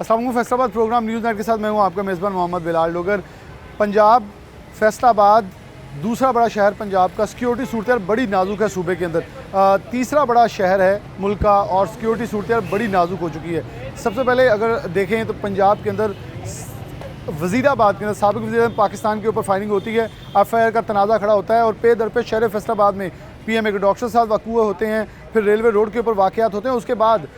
अस्सलाम वालेकुम। Faisalabad programme news night के साथ मैं हूं आपका मेज़बान मोहम्मद बिलाल डोगर। पंजाब फैसलाबाद दूसरा बड़ा शहर पंजाब का, सिक्योरिटी सूरत बड़ी नाजुक है सूबे के अंदर। तीसरा बड़ा शहर है मुल्क का और सिक्योरिटी सूरत बड़ी नाजुक हो चुकी है। सबसे पहले अगर देखें तो पंजाब के अंदर वज़ीराबाद के अंदर साबिक़ वज़ीर पाकिस्तान के ऊपर फायरिंग होती है, FIR का तनाज़ा खड़ा होता है और पे दर पे शहर फैसलाबाद में PM के डॉक्टर साहब वाक़ होते हैं, फिर रेलवे रोड के ऊपर वाक़यात होते हैं। उसके बाद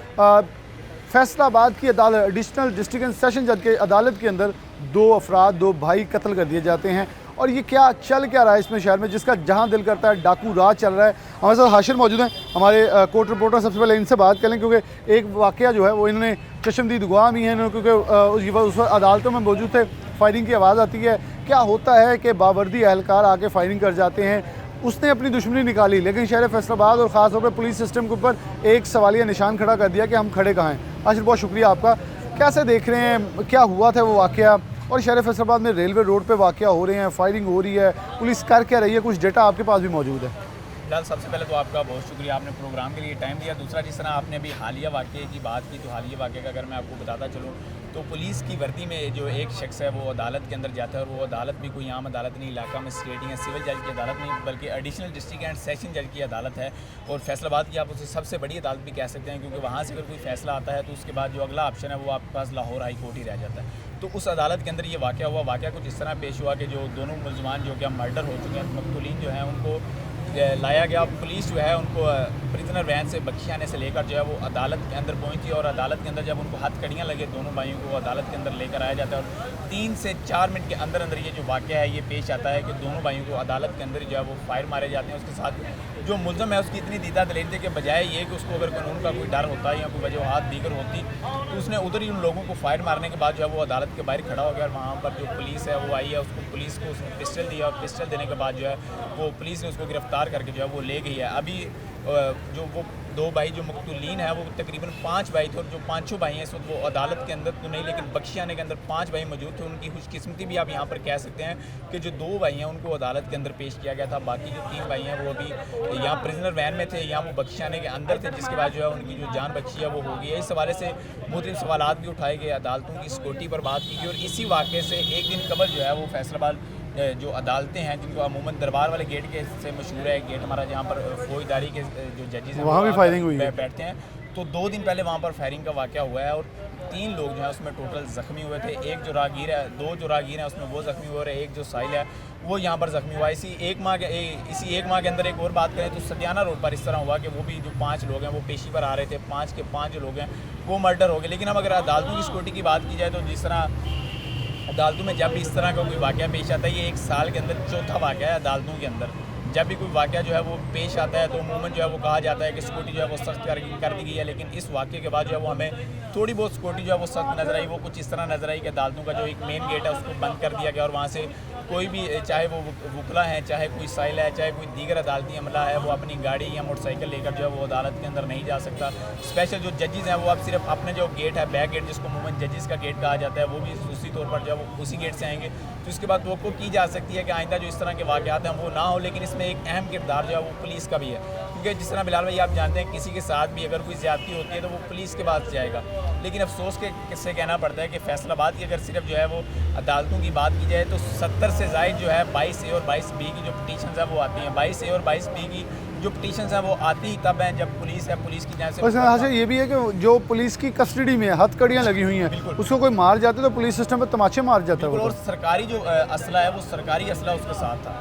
फैसलाबाद की अदालत, एडिशनल डिस्ट्रिक्ट एंड सेशन जज के अदालत के अंदर 2 अफराद, 2 भाई कत्ल कर दिए जाते हैं। और ये क्या चल क्या रहा है इसमें शहर में, जिसका जहां दिल करता है डाकू राज चल रहा है। हमारे साथ हाशिर मौजूद हैं, हमारे कोर्ट रिपोर्टर। सबसे पहले इनसे बात करें क्योंकि एक वाक़या जो है वो इन्होंने चश्मदीद गवाह भी हैं, क्योंकि उस अदालतों में मौजूद थे। फायरिंग की आवाज़ आती है। क्या होता है कि बावर्दी अहलकार आके फायरिंग कर जाते हैं। उसने अपनी दुश्मनी निकाली, लेकिन शहर फैसलाबाद और ख़ास तौर पर पुलिस सिस्टम के ऊपर एक सवालिया निशान खड़ा कर दिया कि हम खड़े कहाँ हैं। आशिर, बहुत शुक्रिया आपका। कैसे देख रहे हैं, क्या हुआ था वो वाक़या, और शहर फैसलाबाद में रेलवे रोड पे वाक़या हो रहे हैं, फायरिंग हो रही है, पुलिस कर क्या रही है, कुछ डेटा आपके पास भी मौजूद है? फिलहाल सबसे पहले तो आपका बहुत शुक्रिया, आपने प्रोग्राम के लिए टाइम दिया। दूसरा, जिस तरह आपने अभी हालिया वाक़े की बात की, तो हालिया वाक़े का अगर मैं आपको बताता चलूँ तो पुलिस की वर्दी में जो एक शख्स है वो अदालत के अंदर जाता है, और वो अदालत भी कोई आम अदालत नहीं, इलाका मजिस्ट्रेटिंग या सिविल जज की अदालत नहीं, बल्कि एडिशनल डिस्ट्रिक्ट एंड सेशन जज की अदालत है। और फैसलाबाद की आप उसे सबसे बड़ी अदालत भी कह सकते हैं, क्योंकि वहाँ से अगर कोई फैसला आता है तो उसके बाद जो अगला ऑप्शन है वो आपके पास लाहौर हाई कोर्ट ही रह जाता है। तो उस अदालत के अंदर ये वाक़या हुआ। वाक़या कुछ इस तरह पेश हुआ कि जो दोनों मुलजमान जो क्या मर्डर हो चुके हैं, मकतूलीन जो हैं, उनको लाया गया। पुलिस जो है उनको प्रिजनर वैन से बख्शी आने से लेकर जो है वो अदालत के अंदर पहुंची, और अदालत के अंदर जब उनको हथकड़ियाँ लगे दोनों भाइयों को अदालत के अंदर लेकर आया जाता है। और 3 से 4 मिनट के अंदर अंदर ये जो वाक़या है ये पेश आता है कि दोनों भाइयों को अदालत के अंदर जो है वो फायर मारे जाते हैं। उसके साथ जो मुलज़म है उसकी इतनी दीदा दलील थी कि बजाय ये कि उसको अगर कानून का कोई डर होता या कोई वजूहात दीगर होती तो उसने उधर ही उन लोगों को फायर मारने के बाद जो है वो अदालत के बाहर खड़ा हो गया। और वहाँ पर जो पुलिस है वो आई है, उसको पुलिस को उसने पिस्टल दिया, और पिस्टल देने के बाद जो है वो पुलिस ने उसको गिरफ्तार करके जो है वो ले गई है। अभी जो वो 2 भाई जो मकतूलीन है वो तकरीबन 5 भाई थे, और जो 5 भाई हैं इस वक्त वो अदालत के अंदर तो नहीं, लेकिन बख्शियाने के अंदर 5 भाई मौजूद थे। उनकी खुशकिस्मती भी आप यहाँ पर कह सकते हैं कि जो 2 भाई हैं उनको अदालत के अंदर पेश किया गया था। बाकी जो 3 भाई हैं वो अभी यहाँ प्रिजनर वैन में थे, यहाँ वो बख्शियाने के अंदर थे, जिसके बाद जो है उनकी जो जान बची है वो हो गई है। इस हवाले से मुख्तलिफ सवालात भी उठाए गए, अदालतों की सिक्योरिटी पर बात की गई। और इसी वाक़े से एक दिन कबल जो है वो फैसलाबाद जो अदालतें हैं जिनको अमूमन दरबार वाले गेट के से मशहूर है, गेट हमारा जहाँ पर फौजदारी के जो जजेस हैं वहाँ भी फायरिंग हुई है, बैठते हैं, तो 2 दिन पहले वहाँ पर फायरिंग का वाक़या हुआ है। और 3 लोग जो है उसमें टोटल ज़ख्मी हुए थे। एक जो राहगीर है, 2 जो राहगीर हैं उसमें वो ज़ख्मी हुए, और एक जो साहिल है वो यहाँ पर ज़ख्मी हुआ। इसी एक माह के अंदर एक और बात करें तो सदियाना रोड पर इस तरह हुआ कि वो भी जो 5 लोग हैं वो पेशी पर आ रहे थे, 5 के 5 जो लोग हैं वो मर्डर हो गए। लेकिन अब अगर अदालतों की सिक्योरिटी की बात की जाए तो जिस तरह अदालतों में जब भी इस तरह का कोई वाक़या पेश आता है, ये 1 साल के अंदर चौथा वाक़या है अदालतों के अंदर। जब भी कोई वाक़या जो है वो पेश आता है तो अमूमन जो है वो कहा जाता है कि सिक्योरिटी जो है वो सख्त कर दी गई है। लेकिन इस वाक़े के बाद जो है वो हमें थोड़ी बहुत सिक्योरिटी जो है वो सख्त नज़र आई। वो कुछ इस तरह नज़र आई कि अदालतों का जो एक मेन गेट है उसको बंद कर दिया गया, और वहाँ से कोई भी, चाहे वो वकला हैं, चाहे कोई साइल है, चाहे कोई दीगर अदालती अमला है, वो अपनी गाड़ी या मोटरसाइकिल लेकर जो है वो अदालत के अंदर नहीं जा सकता। स्पेशल जो जजेस हैं वो अब सिर्फ अपने जो गेट है, बैक गेट जिसको अमूमन जजेस का गेट कहा जाता है, वो भी उसी तौर पर जो है वो उसी गेट से आएंगे। तो इसके बाद तवक्को की जा सकती है कि आइंदा जो इस तरह के वाक़यात हैं वो ना हो। लेकिन इसमें एक अहम किरदार जो है वो पुलिस का भी है, क्योंकि जिस तरह बिलाल भाई आप जानते हैं किसी के साथ भी अगर कोई ज़्यादती होती है तो वो पुलिस के पास जाएगा। लेकिन अफसोस के किससे कहना पड़ता है कि फैसलाबाद की अगर सिर्फ जो है वो अदालतों की बात की जाए तो 70 से ज़ायद जो है 22A और 22B की जो पटिशन्स हैं वो आती हैं। 22A और 22B की जो पटिशन्स हैं वो आती ही तब हैं जब पुलिस है, पुलिस की जान से। बस यहाँ से ये भी है कि जो पुलिस की कस्टडी में हथकड़ियाँ लगी हुई हैं, उसको कोई मार जाते तो पुलिस सिस्टम पर तमाचे मार जाता है। और सरकारी जो असला है वो सरकारी असला उसके साथ था,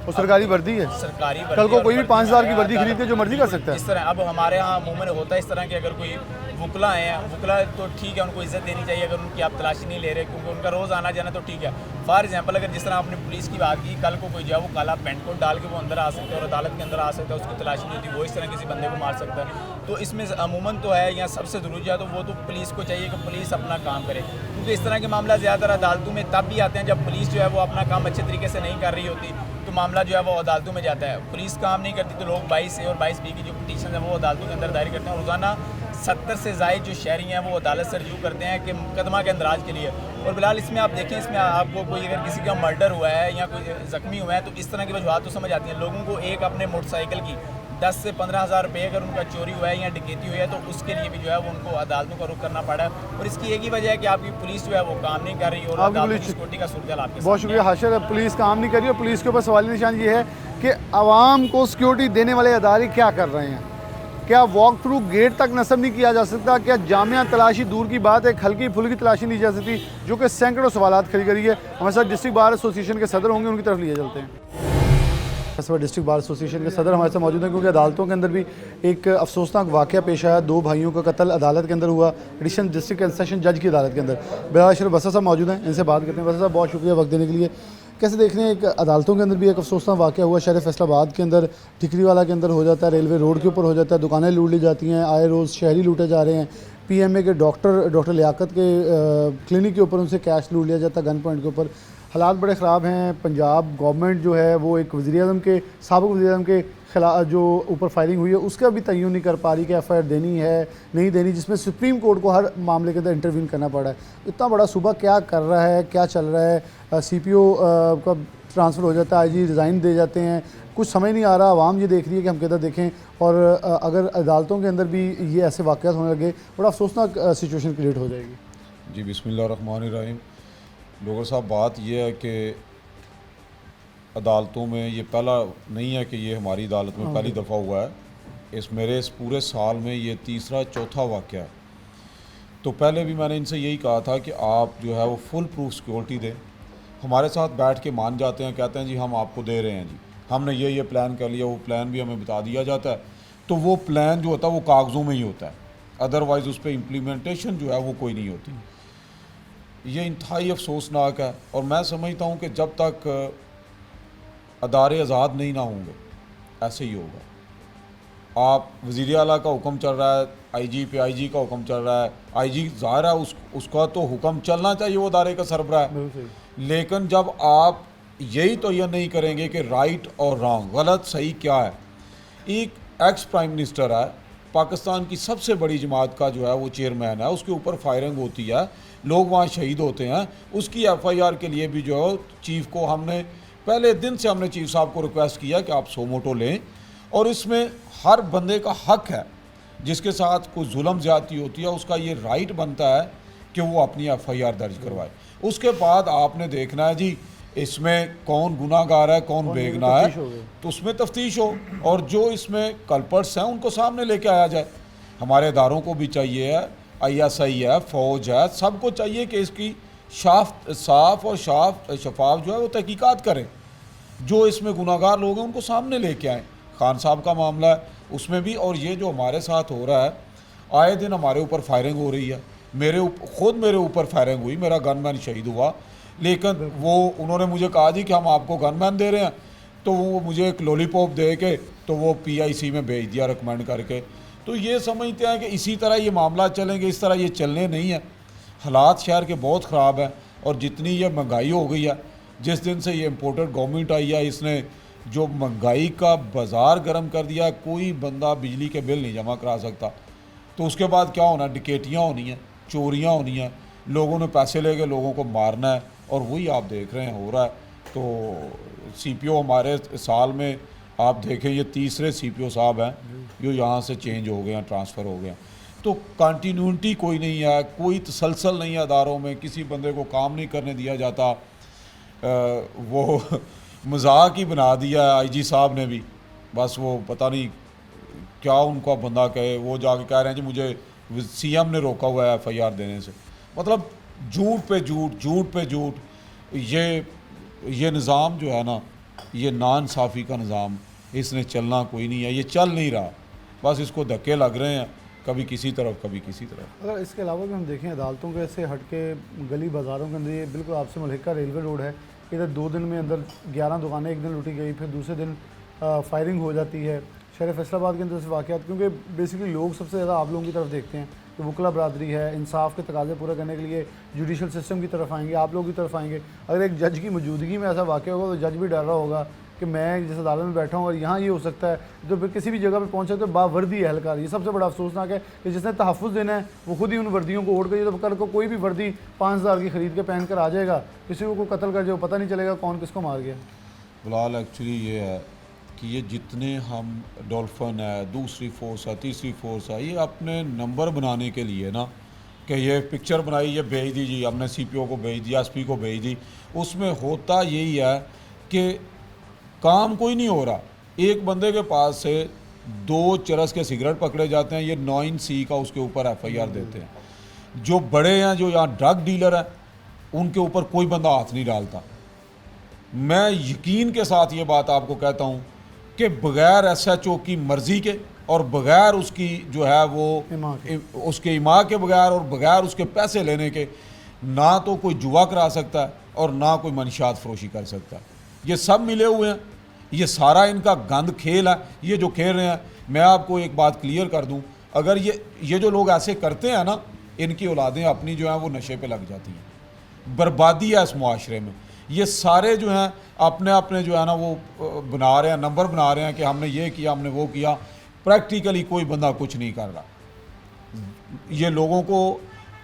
वो सरकारी वर्दी है। सरकारी वर्दी, कल को कोई भी 5000 की वर्दी खरीद के जो मर्जी कर सकता है। इस तरह अब हमारे यहाँ अमूमन होता है इस तरह कि अगर कोई वकला हैं, वकला तो ठीक है, उनको इज्जत देनी चाहिए अगर उनकी आप तलाशी नहीं ले रहे, क्योंकि उनका रोज़ आना जाना तो ठीक है। फॉर एग्जांपल अगर जिस तरह आपने पुलिस की बात की, कल को कोई जो है वो काला पेंट कोट डाल के वो अंदर आ सकता है और अदालत के अंदर आ सकता है, उसकी तलाशी नहीं होती, वो इस तरह किसी बंदे को मार सकता है। तो इसमें अमूमन तो है या सबसे ज़रूरी है तो वो तो पुलिस को चाहिए कि पुलिस अपना काम करे, क्योंकि इस तरह के मामला ज़्यादातर अदालतों में तब भी आते हैं जब पुलिस जो है वो अपना काम अच्छे तरीके से नहीं कर रही होती, तो मामला जो है वो अदालतों में जाता है। पुलिस काम नहीं करती तो लोग 22A और 22B की जो पटिशन है वो अदालतों के अंदर दायर करते हैं। रोज़ाना 70 से ज़ायद जो शहरी हैं वो अदालत से रजू करते हैं कि मुकदमा के अंदराज के लिए। और बिलाल इसमें आप देखें, इसमें आपको कोई अगर किसी का मर्डर हुआ है या कोई ज़ख्मी हुआ है तो इस तरह की वजूहत तो समझ आती हैं। लोगों को एक अपने मोटरसाइकिल की 10 से 15,000 रुपये अगर उनका चोरी हुआ है या डकैती हुई है तो उसके लिए भी जो है वो उनको अदालतों का रुख करना पड़ा है। और इसकी एक ही वजह है कि आपकी पुलिस जो है वो काम नहीं कर रही और आपकी अदालतों पुलिस- की सिक्योरिटी का सूरत आपके बहुत सामने शुक्रिया हाशिर, पुलिस काम नहीं कर रही और पुलिस के ऊपर सवाल निशान ये है कि आवाम को सिक्योरिटी देने वाले अदारे क्या कर रहे हैं। क्या वॉक थ्रू गेट तक नस्ब नहीं किया जा सकता? क्या जामिया तलाशी दूर की बात है, एक हल्की फुल्की तलाशी नहीं जा सकती, जो कि सैकड़ों सवालात खड़ी करी है। हमारे साथ डिस्ट्रिक्ट बार एसोसिएशन के सदर होंगे, उनकी तरफ लिए चलते हैं। इस वक्त डिस्ट्रिक्ट बार एसोसिएशन के सदर हमारे साथ मौजूद हैं, क्योंकि अदालतों के अंदर भी एक अफसोसनाक वाक़या पेश आया। 2 भाइयों का कत्ल अदालत के अंदर हुआ, एडिशनल डिस्ट्रिक्ट एंड सेशन जज की अदालत के अंदर। बिलाल अशरफ बसा साहब मौजूद हैं, इनसे बात करते हैं। बसा साहब, बहुत शुक्रिया वक्त देने के लिए। कैसे देख रहे हैं, एक अदालतों के अंदर भी एक अफसोसनाक वाक़या हुआ शहर फैसलाबाद के अंदर, टिकरीवाला के अंदर हो जाता है, रेलवे रोड के ऊपर हो जाता है, दुकानें लूट ली जाती हैं, आए रोज़ शहरी लूटे जा रहे हैं। PMA के डॉक्टर लियाकत के क्लिनिक के ऊपर उनसे कैश लूट लिया जाता है गन पॉइंट के ऊपर। हालात बड़े ख़राब हैं। पंजाब गवर्नमेंट जो है वो एक वज़ीर-ए-आज़म के साबिक़ वज़ीर-ए-आज़म के खिलाफ जो ऊपर फायरिंग हुई है उसका भी तय्युन नहीं कर पा रही कि FIR देनी है नहीं देनी, जिसमें सुप्रीम कोर्ट को हर मामले के अंदर इंटरवीन करना पड़ा है। इतना बड़ा सूबा क्या कर रहा है, क्या चल रहा है? CPO का ट्रांसफ़र हो जाता है, IG रिज़ाइन दे जाते हैं, कुछ समझ नहीं आ रहा। आवाम ये देख रही है कि हम किधर देखें, और अगर अदालतों के अंदर भी ये ऐसे वाक़यात होने लगे, बड़ा अफसोसनाक सिचुएशन क्रिएट हो जाएगी। जी बिस्मिल्लाहिर्रहमानिर्रहीम। लोगर साहब, बात यह है कि अदालतों में ये पहला नहीं है कि ये हमारी अदालत में पहली दफ़ा हुआ है। इस पूरे साल में ये तीसरा चौथा वाक़या है। तो पहले भी मैंने इनसे यही कहा था कि आप जो है वो फुल प्रूफ सिक्योरिटी दें। हमारे साथ बैठ के मान जाते हैं, कहते हैं जी हम आपको दे रहे हैं, जी हमने ये प्लान कर लिया, वो प्लान भी हमें बता दिया जाता है। तो वो प्लान जो होता है वो कागज़ों में ही होता है, अदरवाइज़ उस पर इम्प्लीमेंटेशन जो है वो कोई नहीं होती। ये इंतहाई अफसोसनाक है, और मैं समझता हूँ कि जब तक अदारे आज़ाद नहीं ना होंगे ऐसे ही होगा। आप वज़ीर आला का हुक्म चल रहा है, IG पे IG का हुक्म चल रहा है, IG ज़ाहिर है उसका तो हुक्म चलना चाहिए, वो अदारे का सरबराह है। लेकिन जब आप यही तो यह नहीं करेंगे कि राइट और रॉन्ग, गलत सही क्या है। एक एक्स प्राइम मिनिस्टर है, पाकिस्तान की सबसे बड़ी जमात का जो है वो चेयरमैन है, उसके ऊपर फायरिंग होती है, लोग वहाँ शहीद होते हैं, उसकी FIR के लिए भी जो है चीफ़ को हमने पहले दिन से हमने चीफ साहब को रिक्वेस्ट किया कि आप सोमोटो लें। और इसमें हर बंदे का हक है, जिसके साथ कोई जुल्म ज़्यादती होती है उसका ये राइट बनता है कि वो अपनी FIR दर्ज करवाए। उसके बाद आपने देखना है जी इसमें कौन गुनाहगार है कौन बेगुनाह है, तो उसमें तफ्तीश हो, और जो इसमें कल्पर्ट्स हैं उनको सामने लेके आया जाए। हमारे इदारों को भी चाहिए है, ISI है, फ़ौज है, सबको चाहिए कि इसकी साफ और शफाफ जो है वो तहकीकात करें। जो इसमें गुनाहगार लोग हैं उनको सामने लेके आएँ। खान साहब का मामला है उसमें भी, और ये जो हमारे साथ हो रहा है, आए दिन हमारे ऊपर फायरिंग हो रही है। खुद मेरे ऊपर फायरिंग हुई, मेरा गनमैन शहीद हुआ, लेकिन वो उन्होंने मुझे कहा जी कि हम आपको गनमैन दे रहे हैं, तो वो मुझे एक लॉलीपॉप दे के तो वो PIC में भेज दिया रिकमेंड करके। तो ये समझते हैं कि इसी तरह ये मामला चलेंगे, इस तरह ये चलने नहीं है। हालात शहर के बहुत ख़राब हैं, और जितनी ये महंगाई हो गई है, जिस दिन से ये इम्पोर्टेड गवर्नमेंट आई है, इसने जो महंगाई का बाज़ार गर्म कर दिया, कोई बंदा बिजली के बिल नहीं जमा करा सकता। तो उसके बाद क्या होना, डकैतियाँ होनी हैं, चोरियाँ होनी हैं, लोगों ने पैसे लेके लोगों को मारना है, और वही आप देख रहे हैं हो रहा है। तो CPO हमारे साल में आप देखें ये तीसरे CPO साहब हैं जो यहाँ से चेंज हो गए हैं, ट्रांसफ़र हो गए हैं। तो कंटिन्यूटी कोई नहीं है, कोई तसलसल नहीं है अदारों में, किसी बंदे को काम नहीं करने दिया जाता। वो मजाक ही बना दिया है IG साहब ने भी, बस वो पता नहीं क्या उनका बंदा कहे, वो जाके कह रहे हैं जी मुझे CM ने रोका हुआ है FIR देने से। मतलब झूठ पे झूठ, झूठ पे झूठ। ये निज़ाम जो है ना, ये नाइंसाफ़ी का निज़ाम, इसने चलना कोई नहीं है, ये चल नहीं रहा, बस इसको धक्के लग रहे हैं, कभी किसी तरफ कभी किसी तरफ। अगर इसके अलावा भी हम देखें अदालतों के से हट के गली बाज़ारों के अंदर, ये बिल्कुल आपसे मुल्हिका रेलवे रोड है, इधर 2 दिन में अंदर 11 दुकानें एक दिन लूटी गई, फिर दूसरे दिन फायरिंग हो जाती है। शहर फैसलाबाद के अंदर से वाक़यात, क्योंकि बेसिकली लोग सबसे ज़्यादा आप लोगों की तरफ देखते हैं कि वकला बरादरी है, इंसाफ के तकाज़े पूरा करने के लिए जुडिशल सिस्टम की तरफ आएंगे, आप लोगों की तरफ आएंगे। अगर एक जज की मौजूदगी में ऐसा वाक़या होगा तो जज भी डर रहा होगा कि मैं जिस अदालत में बैठा हूँ और यहाँ ये हो सकता है, तो फिर किसी भी जगह पे पहुँच सकते बावर्दी एहलकार। ये सबसे बड़ा अफसोसनाक है कि जिसने तहफ़्फ़ुज़ देना है वो खुद ही उन वर्दियों को ओढ़ कर, तो कल को कोई भी वर्दी 5000 की ख़रीद के पहन कर आ जाएगा, किसी को कत्ल कर जाए, पता नहीं चलेगा कौन किसको मार गया। फिलहाल एक्चुअली ये है कि ये जितने हम डॉल्फिन है, दूसरी फोर्स है, तीसरी फोर्स है, ये अपने नंबर बनाने के लिए ना कि ये पिक्चर बनाई, ये भेज दीजिए, हमने सीपीओ को भेज दिया, एसपी को भेज दी, उसमें होता यही है कि काम कोई नहीं हो रहा। एक बंदे के पास से 2 चरस के सिगरेट पकड़े जाते हैं, ये 9C का उसके ऊपर FIR देते हैं। जो बड़े हैं, जो यहाँ ड्रग डीलर हैं, उनके ऊपर कोई बंदा हाथ नहीं डालता। मैं यकीन के साथ ये बात आपको कहता हूँ कि बग़ैर SHO की मर्ज़ी के और बग़ैर उसकी जो है वो उसके इमा के बग़ैर और बग़ैर उसके पैसे लेने के ना तो कोई जुआ करा सकता है और ना कोई मंशियात फरोशी कर सकता है। ये सब मिले हुए हैं, ये सारा इनका गंद खेल है। ये जो खेल रहे हैं, मैं आपको एक बात क्लियर कर दूं, अगर ये जो लोग ऐसे करते हैं ना, इनकी औलादें अपनी जो हैं वो नशे पे लग जाती हैं। बर्बादी है इस मुआशरे में। ये सारे जो हैं अपने अपने जो है ना वो बना रहे हैं, नंबर बना रहे हैं कि हमने ये किया, हमने वो किया। प्रैक्टिकली कोई बंदा कुछ नहीं कर रहा। ये लोगों को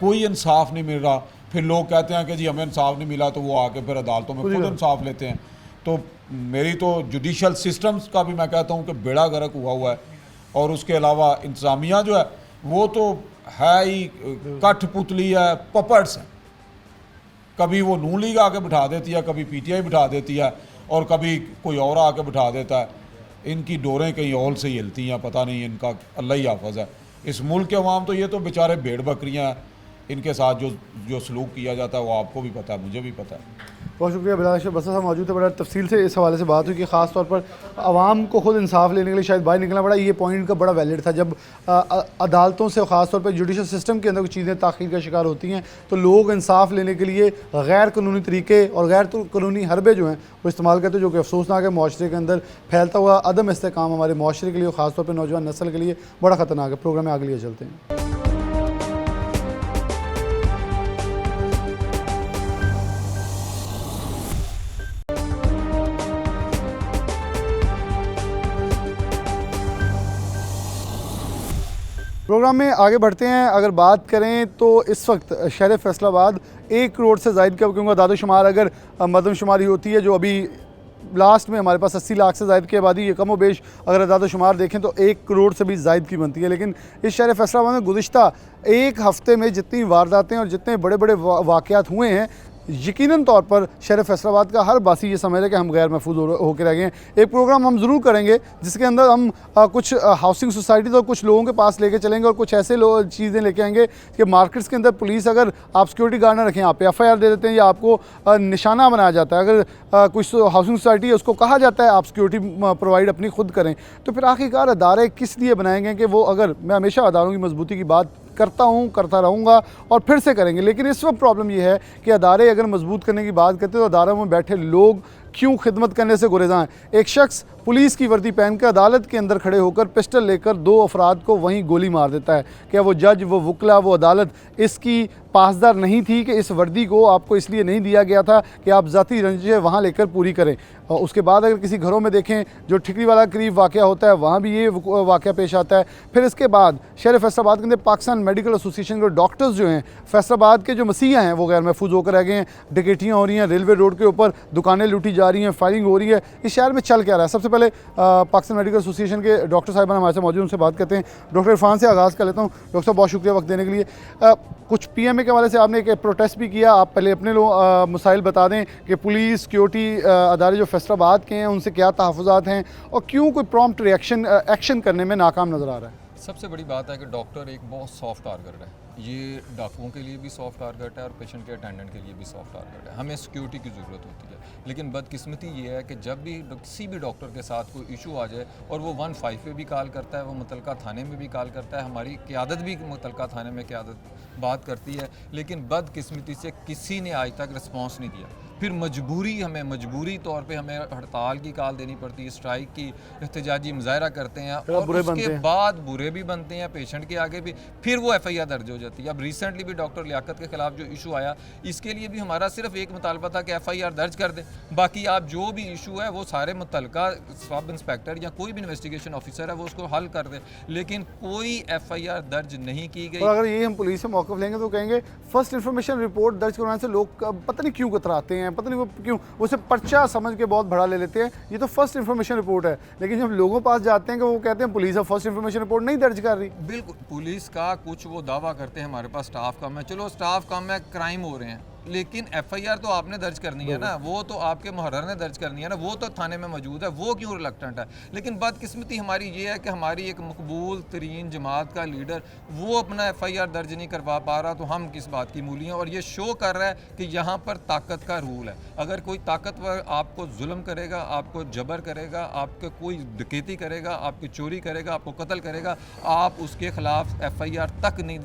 कोई इंसाफ नहीं मिल रहा। फिर लोग कहते हैं कि जी हमें इंसाफ नहीं मिला, तो वो आके फिर अदालतों में खुद इंसाफ लेते हैं। तो मेरी तो जुडिशल सिस्टम्स का भी मैं कहता हूँ कि बेड़ा गर्क हुआ है। और उसके अलावा इंतज़ामिया जो है वो तो है ही कठपुतली है, पपट्स हैं। कभी वो नून लीग आके बिठा देती है, कभी PTI बिठा देती है, और कभी कोई और आके बिठा देता है। इनकी डोरें कहीं और से ही हिलती हैं, पता नहीं इनका अल्लाह ही हाफ़िज़ है। इस मुल्क के अवाम तो ये तो बेचारे भेड़ बकरियाँ हैं, इनके साथ जो सलूक किया जाता है वो आपको भी पता है, मुझे भी पता है। बहुत शुक्रिया बिलाल अशरफ बसर साहब मौजूद है। बड़ा तफसील से इस हवाले से बात हुई कि ख़ास तौर पर आवाम को खुद इंसाफ लेने के लिए शायद बाहर निकलना पड़ा। ये पॉइंट का बड़ा वैलिड था। जब अदालतों से ख़ास तौर पर जुडिशल सिस्टम के अंदर कुछ चीज़ें ताख़ीर का शिकार होती हैं तो लोग इंसाफ लेने के लिए गैर कानूनी तरीके और गैर कानूनी हरबे जो हैं वो इस्तेमाल करते हैं, जो कि अफसोसनाक है। मुआशरे के अंदर फैलता हुआ अदम इस्तेकाम हमारे मुआशरे के लिए, ख़ास तौर पर नौजवान नस्ल के लिए बड़ा ख़तरनाक है। प्रोग्राम में आगे लिए चलते हैं। प्रोग्राम में आगे बढ़ते हैं। अगर बात करें तो इस वक्त शहर फैसलाबाद 1 करोड़ से ज़ायद का, क्योंकि दादोशुमार अगर मरदमशुमारी होती है जो अभी लास्ट में हमारे पास 80 लाख से ज़ायद की आबादी, ये कम व बेश अगर दादोशुमार देखें तो 1 करोड़ से भी ज़ायद की बनती है। लेकिन इस शहर फैसलाबाद में गुज़िश्ता एक हफ़्ते में जितनी वारदातें और जितने बड़े बड़े वाक़यात हुए हैं, यकीनन तौर पर शहर फैसलाबाद का हर बासी ये समझ रहे कि हम गैर महफूज होकर रह गए हैं। एक प्रोग्राम हम ज़रूर करेंगे जिसके अंदर हम कुछ हाउसिंग सोसाइटीज़ और कुछ लोगों के पास लेके चलेंगे और कुछ ऐसे चीज़ें लेके आएंगे कि मार्केट्स के अंदर पुलिस, अगर आप सिक्योरिटी गार्ड ना रखें, आप पे FIR दे देते हैं या आपको निशाना बनाया जाता है। अगर कुछ हाउसिंग सोसाइटी है उसको कहा जाता है आप सिक्योरिटी प्रोवाइड अपनी खुद करें, तो फिर आखिरकार अदारे किस लिए बनाए गए कि वो, अगर मैं हमेशा अदारों की मजबूती की बात करता हूँ, करता रहूँगा और फिर से करेंगे, लेकिन इस वक्त प्रॉब्लम ये है कि अदारे अगर मजबूत करने की बात करते हैं तो अदारों में बैठे लोग क्यों खिदमत करने से गुरेज़ां हैं। एक शख्स पुलिस की वर्दी पहनकर अदालत के अंदर खड़े होकर पिस्टल लेकर 2 अफराद को वहीं गोली मार देता है। क्या वो जज, वो वकला, वो अदालत इसकी पासदार नहीं थी कि इस वर्दी को आपको इसलिए नहीं दिया गया था कि आप ज़ाती रंजिशें वहाँ लेकर पूरी करें। और उसके बाद अगर किसी घरों में देखें, जो ठिकरी वाला करीब वाक़या होता है वहाँ भी ये वाक़या पेश आता है। फिर इसके बाद शहर फैसलाबाद के अंदर पाकिस्तान मेडिकल एसोसिएशन के डॉक्टर्स जो हैं, फैसलाबाद के जो मसीहा हैं, वो गैर महफूज होकर रह गए हैं। डकैतियाँ हो रही हैं, रेलवे रोड के ऊपर दुकानें लूटी जा रही हैं, फायरिंग हो रही है। इस शहर में चल क्या रहा है? सबसे पहले पाकिस्तान मेडिकल एसोसिएशन के डॉक्टर साहिबान हमारे से मौजूद, उनसे बात करते हैं। डॉक्टर इरफान से आगाज़ कर लेता हूँ। डॉक्टर साहब बहुत शुक्रिया वक्त देने के लिए। कुछ PMA के हवाले से आपने एक प्रोटेस्ट भी किया, आप पहले अपने मसाइल बता दें कि पुलिस सिक्योरिटी अदारे जो फैसलाबाद के हैं उनसे क्या तहफ़्फ़ुज़ात हैं और क्यों कोई प्रॉम्प्ट एक्शन करने में नाकाम नज़र आ रहा है। सबसे बड़ी बात है कि डॉक्टर एक बहुत सॉफ्ट टारगेट है। ये डाकुओं के लिए भी सॉफ्ट टारगेट है और पेशेंट के अटेंडेंट के लिए भी सॉफ्ट टारगेट है। हमें सिक्योरिटी की ज़रूरत होती है, लेकिन बदकिस्मती ये है कि जब भी किसी भी डॉक्टर के साथ कोई इशू आ जाए और वो 15 पे भी कॉल करता है, वो मुतलका थाने में भी कॉल करता है, हमारी क़यादत भी मुतलका थाने में क़यादत बात करती है, लेकिन बदकिस्मती से किसी ने आज तक रिस्पॉन्स नहीं दिया। फिर हमें मजबूरी तौर पे हमें हड़ताल की कॉल देनी पड़ती है, स्ट्राइक की, एहतजाजी मुजाहरा करते हैं और उसके बाद बुरे भी बनते हैं पेशेंट के आगे भी, फिर वो FIR दर्ज हो जाती है। अब रिसेंटली भी डॉक्टर लियाकत के खिलाफ जो इशू आया, इसके लिए भी हमारा सिर्फ एक मुतालबा था कि FIR दर्ज कर दें, बाकी आप जो भी इशू है वो सारे मुतलका सब इंस्पेक्टर या कोई भी इन्वेस्टिगेशन ऑफिसर है वो उसको हल कर दे, लेकिन कोई FIR दर्ज नहीं की गई। और अगर ये हम पुलिस से मौक़िफ़ लेंगे तो कहेंगे फर्स्ट इन्फॉर्मेशन रिपोर्ट दर्ज करवाने से लोग पता नहीं क्यों कतराते हैं, पता नहीं वो क्यों उसे पर्चा समझ के बहुत बड़ा ले लेते हैं। ये तो फर्स्ट इन्फॉर्मेशन रिपोर्ट है, लेकिन जब लोगों पास जाते हैं कि वो कहते हैं पुलिस अब फर्स्ट इन्फॉर्मेशन रिपोर्ट नहीं दर्ज कर रही। बिल्कुल, पुलिस का कुछ वो दावा करते हैं हमारे पास स्टाफ कम है, चलो स्टाफ कम है, क्राइम हो रहे हैं, लेकिन FIR तो आपने दर्ज करनी है ना, वो तो आपके मुहर्रर ने दर्ज करनी है ना, वो तो थाने में मौजूद है, वो क्यों रिलक्टेंट है। लेकिन बदकिस्मती हमारी ये है कि हमारी एक मकबूल तरीन जमात का लीडर वो अपना FIR दर्ज नहीं करवा पा रहा, तो हम किस बात की मूली हैं। और ये शो कर रहा है कि यहाँ पर ताकत का रूल है। अगर कोई ताकतवर आपको जुल्म करेगा, आपको जबर करेगा, आपको कोई डकैती करेगा, आपकी चोरी करेगा, आपको कत्ल करेगा, आप उसके खिलाफ FIR तक नहीं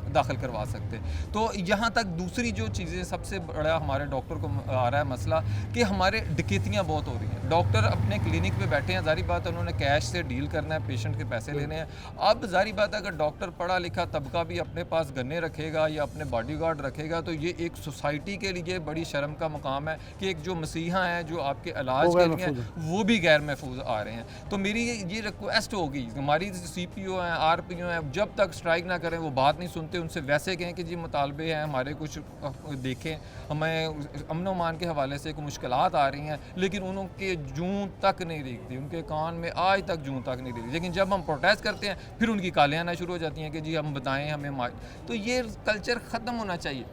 दाखिल करवा सकते। तो यहाँ तक दूसरी जो चीज़ें सबसे बड़ा हमारे डॉक्टर को आ रहा है मसला कि हमारे डकैतियाँ बहुत हो रही हैं। डॉक्टर अपने क्लिनिक पे बैठे हैं, जारी बात है उन्होंने कैश से डील करना है, पेशेंट के पैसे लेने हैं। अब जारी बात है अगर डॉक्टर पढ़ा लिखा तबका भी अपने पास गन्ने रखेगा या अपने बॉडीगार्ड रखेगा तो ये एक सोसाइटी के लिए बड़ी शर्म का मुकाम है कि एक जो मसीहा हैं जो आपके इलाज के लिए वो भी गैर महफूज आ रहे हैं। तो मेरी ये रिक्वेस्ट होगी, हमारी CPO हैं, RPO हैं, जब तक स्ट्राइक ना करें वो बात नहीं सुनते, उनसे वैसे कहें कि जी मुतालबे हैं हमारे, कुछ देखें, हमें अमन मान के हवाले से कुछ मुश्किलात आ रही हैं, लेकिन उनके जूं तक नहीं दिखती, उनके कान में आज तक जूं तक नहीं दिखती। लेकिन जब हम प्रोटेस्ट करते हैं फिर उनकी कालें आना शुरू हो जाती हैं कि जी हम बताएं हमें तो ये कल्चर ख़त्म होना चाहिए।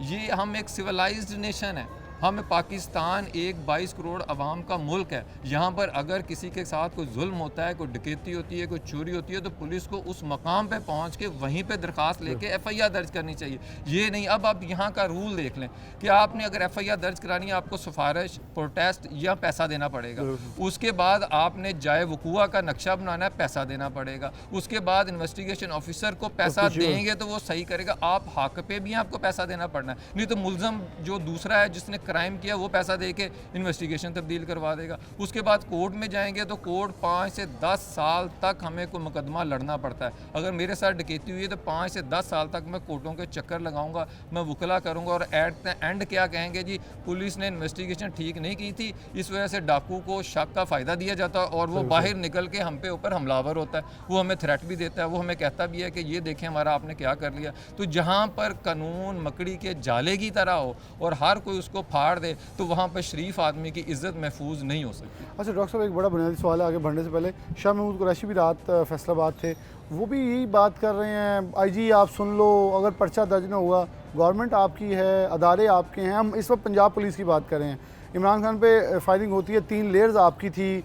ये हम एक सिविलाइज्ड नेशन है, हम पाकिस्तान एक 22 करोड़ अवाम का मुल्क है। यहाँ पर अगर किसी के साथ कोई जुल्म होता है, कोई डकैती होती है, कोई चोरी होती है तो पुलिस को उस मकाम पे पहुँच के वहीं पे दरख्वास्त लेके FIR दर्ज करनी चाहिए। ये नहीं अब आप यहाँ का रूल देख लें कि आपने अगर FIR दर्ज करानी है आपको सिफारिश, प्रोटेस्ट या पैसा देना पड़ेगा। उसके बाद आपने जाए वकूआ का नक्शा बनाना है, पैसा देना पड़ेगा। उसके बाद इन्वेस्टिगेशन ऑफिसर को पैसा देंगे तो वो सही करेगा, आप हक पे भी आपको पैसा देना पड़ना है। नहीं तो मुलजम जो दूसरा है जिसने क्राइम किया वो पैसा दे के इन्वेस्टिगेशन तब्दील करवा देगा। उसके बाद कोर्ट में जाएंगे तो कोर्ट 5 से 10 साल तक हमें कोई मुकदमा लड़ना पड़ता है। अगर मेरे साथ डकैती हुई है तो 5 से 10 साल तक मैं कोर्टों के चक्कर लगाऊंगा, मैं वकला करूंगा और एट द एंड क्या कहेंगे जी पुलिस ने इन्वेस्टिगेशन ठीक नहीं की थी, इस वजह से डाकू को शक का फ़ायदा दिया जाता है और वो बाहर निकल के हम पे ऊपर हमलावर होता है, वो हमें थ्रेट भी देता है, वो हमें कहता भी है कि ये देखें हमारा आपने क्या कर लिया। तो जहाँ पर कानून मकड़ी के जाले की तरह हो और हर कोई उसको फाड़ दे तो वहाँ पर शरीफ आदमी की इज्जत महफूज नहीं हो सकती। अच्छा डॉक्टर साहब, एक बड़ा बुनियादी सवाल है आगे बढ़ने से पहले। शाह महमूद कुरैशी भी रात फैसलाबाद थे, वो भी यही बात कर रहे हैं, IG आप सुन लो, अगर पर्चा दर्ज ना हुआ, गवर्नमेंट आपकी है, अदारे आपके हैं। हम इस वक्त पंजाब पुलिस की बात कर रहे हैं, इमरान खान पे फायरिंग होती है, 3 लेयर्स आपकी थी,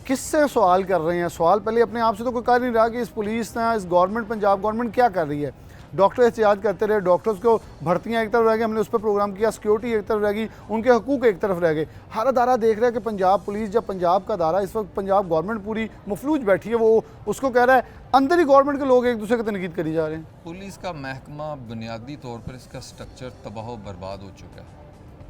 किससे सवाल कर रहे हैं? सवाल पहले अपने आप से तो कोई कर नहीं रहा कि इस पुलिस ना, इस गवर्नमेंट, पंजाब गवर्नमेंट क्या कर रही है। डॉक्टर एहतियात करते रहे, डॉक्टर्स को भर्तियाँ एक तरफ रह गई, हमने उस पर प्रोग्राम किया, सिक्योरिटी एक तरफ रह गई, उनके हकूक़ एक तरफ रह गए। हर अदारा देख रहा है कि पंजाब पुलिस, जब पंजाब का अदारा, इस वक्त पंजाब गवर्नमेंट पूरी मफलूज बैठी है, वो उसको कह रहा है अंदर ही गवर्नमेंट के लोग एक दूसरे की तनकीद करी जा रहे हैं। पुलिस का महकमा बुनियादी तौर पर इसका स्ट्रक्चर तबाह बर्बाद हो चुका है।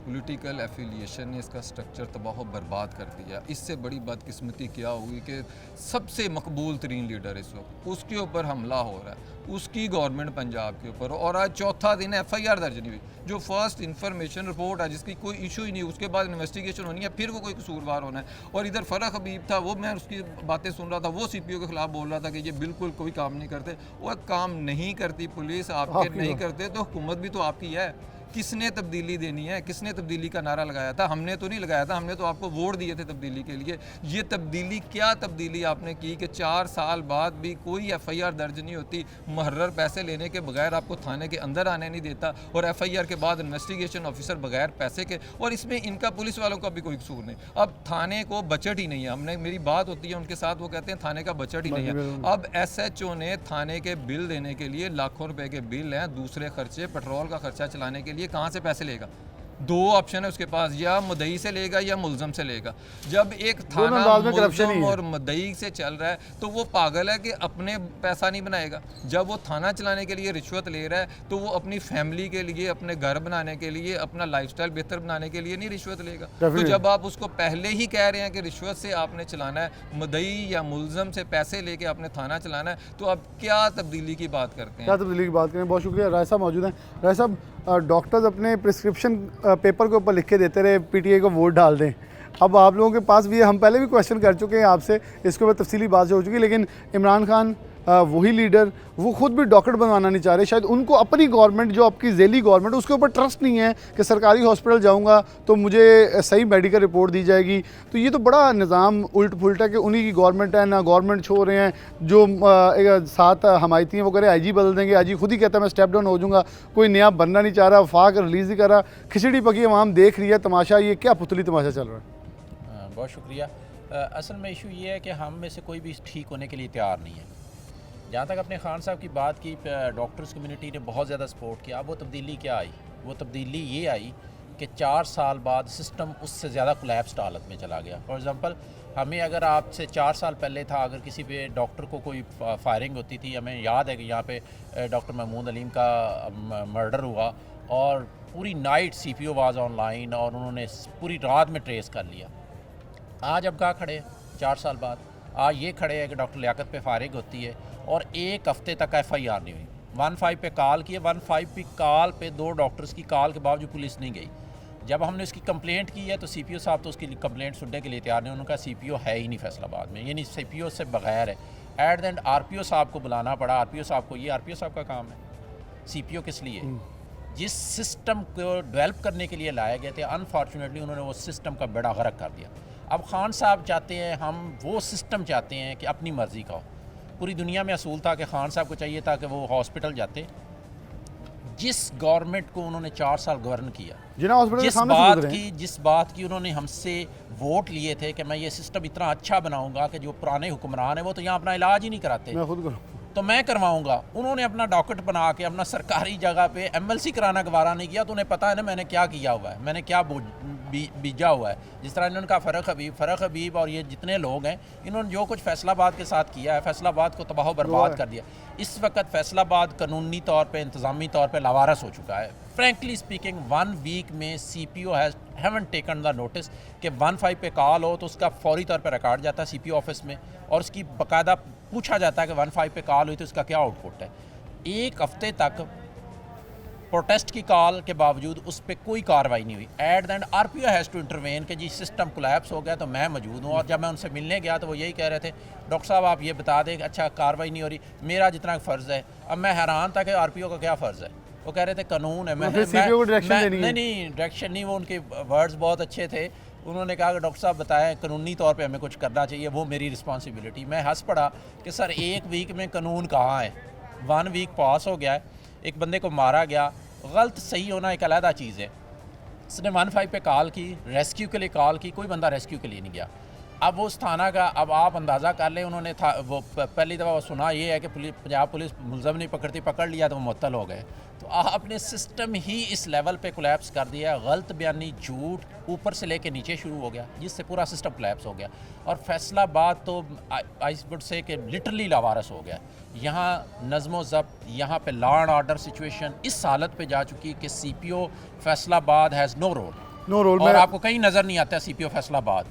पॉलिटिकल एफिलिएशन ने इसका स्ट्रक्चर तबाह बर्बाद कर दिया। इससे बड़ी बदकिस्मती क्या हुई कि सबसे मकबूल तरीन लीडर इस वक्त, उसके ऊपर हमला हो रहा है, उसकी गवर्नमेंट पंजाब के ऊपर, और आज चौथा दिन FIR दर्ज नहीं हुई। जो फर्स्ट इन्फॉर्मेशन रिपोर्ट है जिसकी कोई इशू ही नहीं, उसके बाद इन्वेस्टिगेशन होनी है, फिर वो कोई कसूरवार होना है। और इधर फ़रख हबीब था, वो मैं उसकी बातें सुन रहा था, वो CPO के ख़िलाफ़ बोल रहा था कि ये बिल्कुल कोई काम नहीं करते। वो काम नहीं करती पुलिस, आपके नहीं करते तो हुकूमत भी तो आपकी है। किसने तब्दीली देनी है, किसने तब्दीली का नारा लगाया था? हमने तो नहीं लगाया था, हमने तो आपको वोट दिए थे तब्दीली के लिए। ये तब्दीली, क्या तब्दीली आपने की कि 4 साल बाद भी कोई FIR दर्ज नहीं होती, मुहर्रर पैसे लेने के बगैर आपको थाने के अंदर आने नहीं देता, और FIR के बाद इन्वेस्टिगेशन ऑफिसर बगैर पैसे के, और इसमें इनका पुलिस वालों का भी कोई कसूर नहीं। अब थाने को बजट ही नहीं है, हमने मेरी बात होती है उनके साथ, वो कहते हैं थाने का बजट ही नहीं है। अब SHO ने थाने के बिल देने के लिए लाखों रुपए के बिल हैं, दूसरे खर्चे, पेट्रोल का खर्चा चलाने के लिए कहाँ से पैसे लेगा? दो ऑप्शन है उसके पास, या मुद्दई से लेगा या मुलजम से लेगा। जब एक दोनों थाना अंदाज में corruption ही मुलजम है। और मुद्दई से चल रहा है तो वो पागल है कि अपने पैसा नहीं बनाएगा। जब वो थाना चलाने के लिए रिश्वत ले रहा है तो वो अपनी फैमिली के लिए, अपने घर बनाने के लिए, अपना लाइफस्टाइल बेहतर बनाने के लिए नहीं रिश्वत लेगा। तो Definitely। जब आप उसको पहले ही कह रहे हैं कि रिश्वत से आपने चलाना है, मुद्दई या मुलजम से पैसे लेके आपने थाना चलाना है, तो आप क्या तब्दीली की बात करते हैं? क्या तब्दीली की बात करें। बहुत शुक्रिया। राय साहब मौजूद हैं। राय साहब, डॉक्टर्स अपने प्रिस्क्रिप्शन पेपर के ऊपर लिख के देते रहे पीटीआई को वोट डाल दें। अब आप लोगों के पास भी है, हम पहले भी क्वेश्चन कर चुके हैं आपसे, इसके ऊपर तफसीली बात हो चुकी है, लेकिन इमरान खान वही लीडर, वो खुद भी डॉक्टर बनवाना नहीं चाह रहे। शायद उनको अपनी गवर्नमेंट, जो आपकी ज़ेली गवर्नमेंट, उसके ऊपर ट्रस्ट नहीं है कि सरकारी हॉस्पिटल जाऊंगा तो मुझे सही मेडिकल रिपोर्ट दी जाएगी। तो ये तो बड़ा निज़ाम उल्ट पुलट है कि उन्हीं की गवर्नमेंट है, ना गवर्नमेंट छो रहे हैं। जो साथ हमायती हैं वो कह रहे आईजी बदल देंगे, आईजी खुद ही कहता है मैं स्टेप डाउन हो जाऊँगा, कोई नया बनना नहीं चाह रहा, वफाक रिलीज़ नहीं कर रहा। खिचड़ी पकी आवाम देख रही है तमाशा, ये क्या पुतली तमाशा चल रहा है। बहुत शुक्रिया। असल में इशू ये है कि हम में से कोई भी ठीक होने के लिए तैयार नहीं है। जहाँ तक अपने खान साहब की बात की, डॉक्टर्स कम्युनिटी ने बहुत ज़्यादा सपोर्ट किया। अब वो तब्दीली क्या आई? वो तब्दीली ये आई कि 4 साल बाद सिस्टम उससे ज़्यादा कोलैप्स्ड हालत में चला गया। फॉर एग्ज़ाम्पल, हमें अगर आपसे 4 साल पहले था, अगर किसी पे डॉक्टर को कोई फायरिंग होती थी, हमें याद है कि यहाँ पे डॉक्टर महमूद अलीम का मर्डर हुआ और पूरी नाइट CPO वाज ऑनलाइन और उन्होंने पूरी रात में ट्रेस कर लिया। आज अब कहाँ खड़े हैं 4 साल बाद? आज ये खड़े हैं कि डॉक्टर लियाकत पे फारिग होती है और 1 हफ्ते तक FIR नहीं हुई। 15 पे कॉल किए, 15 पे कॉल पे 2 डॉक्टर्स की कॉल के बावजूद पुलिस नहीं गई। जब हमने उसकी कंप्लेंट की है तो CPO साहब तो उसकी कंप्लेंट सुनने के लिए तैयार नहीं। उनका CPO है ही नहीं फैसलाबाद में, यानी CPO से बगैर है। एट द एंड RPO साहब को बुलाना पड़ा। RPO साहब को, ये RPO साहब का काम है। CPO किस लिए? जिस सिस्टम को डेवलप करने के लिए लाए गए थे, अनफॉर्चुनेटली उन्होंने वो सिस्टम का बेड़ा गर्क कर दिया। अब खान साहब चाहते हैं, हम वो सिस्टम चाहते हैं कि अपनी मर्ज़ी का हो। पूरी दुनिया में असूल था कि खान साहब को चाहिए था कि वो हॉस्पिटल जाते। जिस गवर्नमेंट को उन्होंने 4 साल गवर्न किया, जिस बात की उन्होंने हमसे वोट लिए थे कि मैं ये सिस्टम इतना अच्छा बनाऊंगा कि जो पुराने हुक्मरान हैं वो तो यहाँ अपना इलाज ही नहीं कराते, मैं खुद करूँ तो मैं करवाऊंगा। उन्होंने अपना डॉक्टर बना के अपना सरकारी जगह पे MLC कराना गवारा नहीं किया। तो उन्हें पता है ना मैंने क्या किया हुआ है, मैंने क्या बीजा हुआ है। जिस तरह इन्होंने कहा फ़रख हबीब और ये जितने लोग हैं, इन्होंने जो कुछ फैसलाबाद के साथ किया है, फैसलाबाद को तबाह बर्बाद कर दिया। इस वक्त फैसलाबाद कानूनी तौर पे, इंतज़ामी तौर पे लावारस हो चुका है। फ्रेंकली स्पीकिंग, 1 वीक में CPO haven't taken the notice कि 15 पे कॉल हो तो उसका फौरी तौर पर रिकॉर्ड जाता है CPO ऑफिस में और उसकी बाकायदा पूछा जाता है कि 15 पे कॉल हुई तो उसका क्या आउटपुट है। 1 हफ्ते तक प्रोटेस्ट की कॉल के बावजूद उस पर कोई कार्रवाई नहीं हुई। At the end RPO has to intervene कि जी सिस्टम कोलैप्स हो गया तो मैं मौजूद हूँ। और जब मैं उनसे मिलने गया तो वो यही कह रहे थे, डॉक्टर साहब आप ये बता दें कि अच्छा कार्रवाई नहीं हो रही, मेरा जितना फ़र्ज़ है। अब मैं हैरान था कि RPO का क्या फ़र्ज़ है। वो कह रहे थे कानून है। नहीं, डायरेक्शन नहीं, वो उनके वर्ड्स बहुत अच्छे थे। उन्होंने कहा कि डॉक्टर साहब बताएं कानूनी तौर पे हमें कुछ करना चाहिए, वो मेरी रिस्पॉन्सिबिलिटी। मैं हंस पड़ा कि सर 1 वीक में कानून कहाँ है? 1 वीक पास हो गया है, एक बंदे को मारा गया। गलत सही होना एक अलहदा चीज़ है। उसने 15 पे कॉल की, रेस्क्यू के लिए कॉल की, कोई बंदा रेस्क्यू के लिए नहीं गया। अब उस थाना का, अब आप अंदाज़ा कर लें, उन्होंने वो पहली दफ़ा सुना ये है कि पंजाब पुलिस मुलज़म नहीं पकड़ती, पकड़ लिया तो मुअत्तल हो गए। तो आपने सिस्टम ही इस लेवल पे कोलैप्स कर दिया। गलत बयानी, झूठ ऊपर से लेके नीचे शुरू हो गया, जिससे पूरा सिस्टम कोलैप्स हो गया। और फैसलाबाद तो आई वुड से कि लिटरली लावारस हो गया। यहाँ नज़्म ज़ब्त, यहाँ पे लॉ एंड ऑर्डर सिचुएशन इस हालत पे जा चुकी है कि CPO Faisalabad has no role. और आपको कहीं नज़र नहीं आता CPO फैसलाबाद।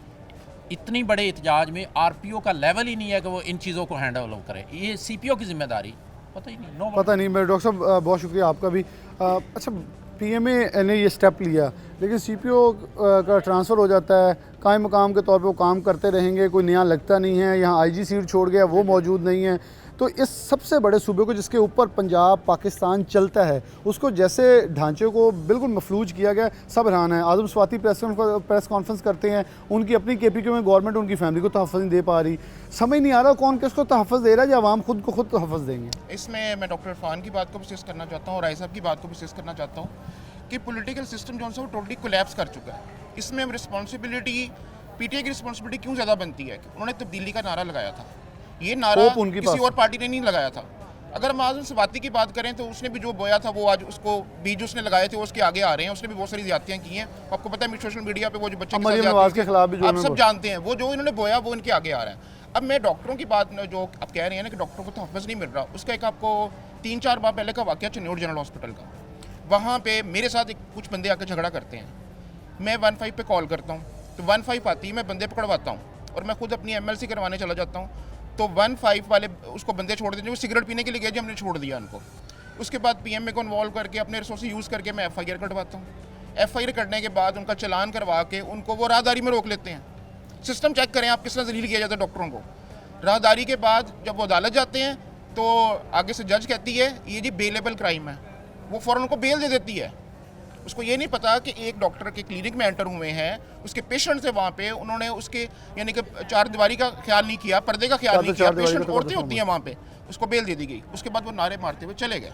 इतनी बड़े एहतजाज में RPO का लेवल ही नहीं है कि वो इन चीज़ों को हैंडल करे। ये CPO की जिम्मेदारी पता ही नहीं। पता नहीं। मैं डॉक्टर साहब बहुत शुक्रिया आपका भी। अच्छा, PMA ने ये स्टेप लिया, लेकिन CPO का ट्रांसफ़र हो जाता है, कायम मकाम के तौर पे वो काम करते रहेंगे, कोई नया लगता नहीं है। यहाँ IG सीट छोड़ गया, वो मौजूद नहीं है। तो इस सबसे बड़े सूबे को जिसके ऊपर पंजाब पाकिस्तान चलता है, उसको जैसे ढांचे को बिल्कुल मफलूज किया गया। सब हैरान है। आज़म स्वाति प्रेस कॉन्फ्रेंस करते हैं, उनकी अपनी KPK में गवर्नमेंट उनकी फैमिली को तहफ़्फ़ुज़ नहीं दे पा रही। समझ नहीं आ रहा कौन किसको तहफ़्फ़ुज़ दे रहा है, या आवाम खुद को खुद तहफ़्फ़ुज़ देंगे। इसमें मैं डॉक्टर इरफान की बात को विशेष करना चाहता हूँ और राय साहब की बात को विशेष करना चाहता हूँ कि पॉलिटिकल सिस्टम जो है वो टोटली कोलैप्स कर चुका है। इसमें हम रिस्पॉन्सिबिलिटी, PTI की रिस्पॉन्सिबिलिटी क्यों ज़्यादा बनती है कि उन्होंने तब्दीली का नारा लगाया था। ये नारा किसी और पार्टी ने नहीं लगाया था। अगर हम आजम सवाती की बात करें तो उसने भी जो बोया था वो आज उसको बीज उसने लगाए थे वो उसके आगे आ रहे हैं। उसने भी बहुत सारी ज्यादतियां की हैं। आपको पता है सोशल मीडिया पे वो जो बच्चे मरियम नवाज के खिलाफ भी जो आप उन्होंने सब जानते हैं, वो जो इन्होंने बोया वो इनके आगे आ रहा है। अब मैं डॉक्टरों की बात जो आप कह रहे हैं ना कि डॉक्टरों को तहफ़्फ़ुज़ नहीं मिल रहा, उसका एक आपको 3-4 माह पहले का वाक़या चन्नौर जनरल हॉस्पिटल का। वहाँ पे मेरे साथ कुछ बंदे आकर झगड़ा करते हैं, मैं 15 पे कॉल करता हूँ तो 15 आती है, मैं बंदे पकड़वाता हूँ और मैं खुद अपनी MLC करवाने चला जाता हूँ तो 15 वाले उसको बंदे छोड़ देते हैं। वो सिगरेट पीने के लिए गए जी, हमने छोड़ दिया उनको। उसके बाद PMA को इन्वॉल्व करके अपने रिसोर्स यूज़ करके मैं FIR कटवाता हूँ। FIR कटने के बाद उनका चालान करवा के उनको वो राहदारी में रोक लेते हैं। सिस्टम चेक करें आप, किस तरह जलील किया जाता है डॉक्टरों को। राहदारी के बाद जब वो अदालत जाते हैं तो आगे से जज कहती है ये जी बेलेबल क्राइम है, वो फ़ौरन उनको बेल दे देती है। उसको ये नहीं पता कि एक डॉक्टर के क्लिनिक में एंटर हुए हैं, उसके पेशेंट से वहाँ पे उन्होंने उसके यानी कि चार दीवारी का ख्याल नहीं किया, पर्दे का ख्याल नहीं किया, पेशेंट औरतें होती हैं वहाँ पे, उसको बेल दे दी गई। उसके बाद वो नारे मारते हुए चले गए।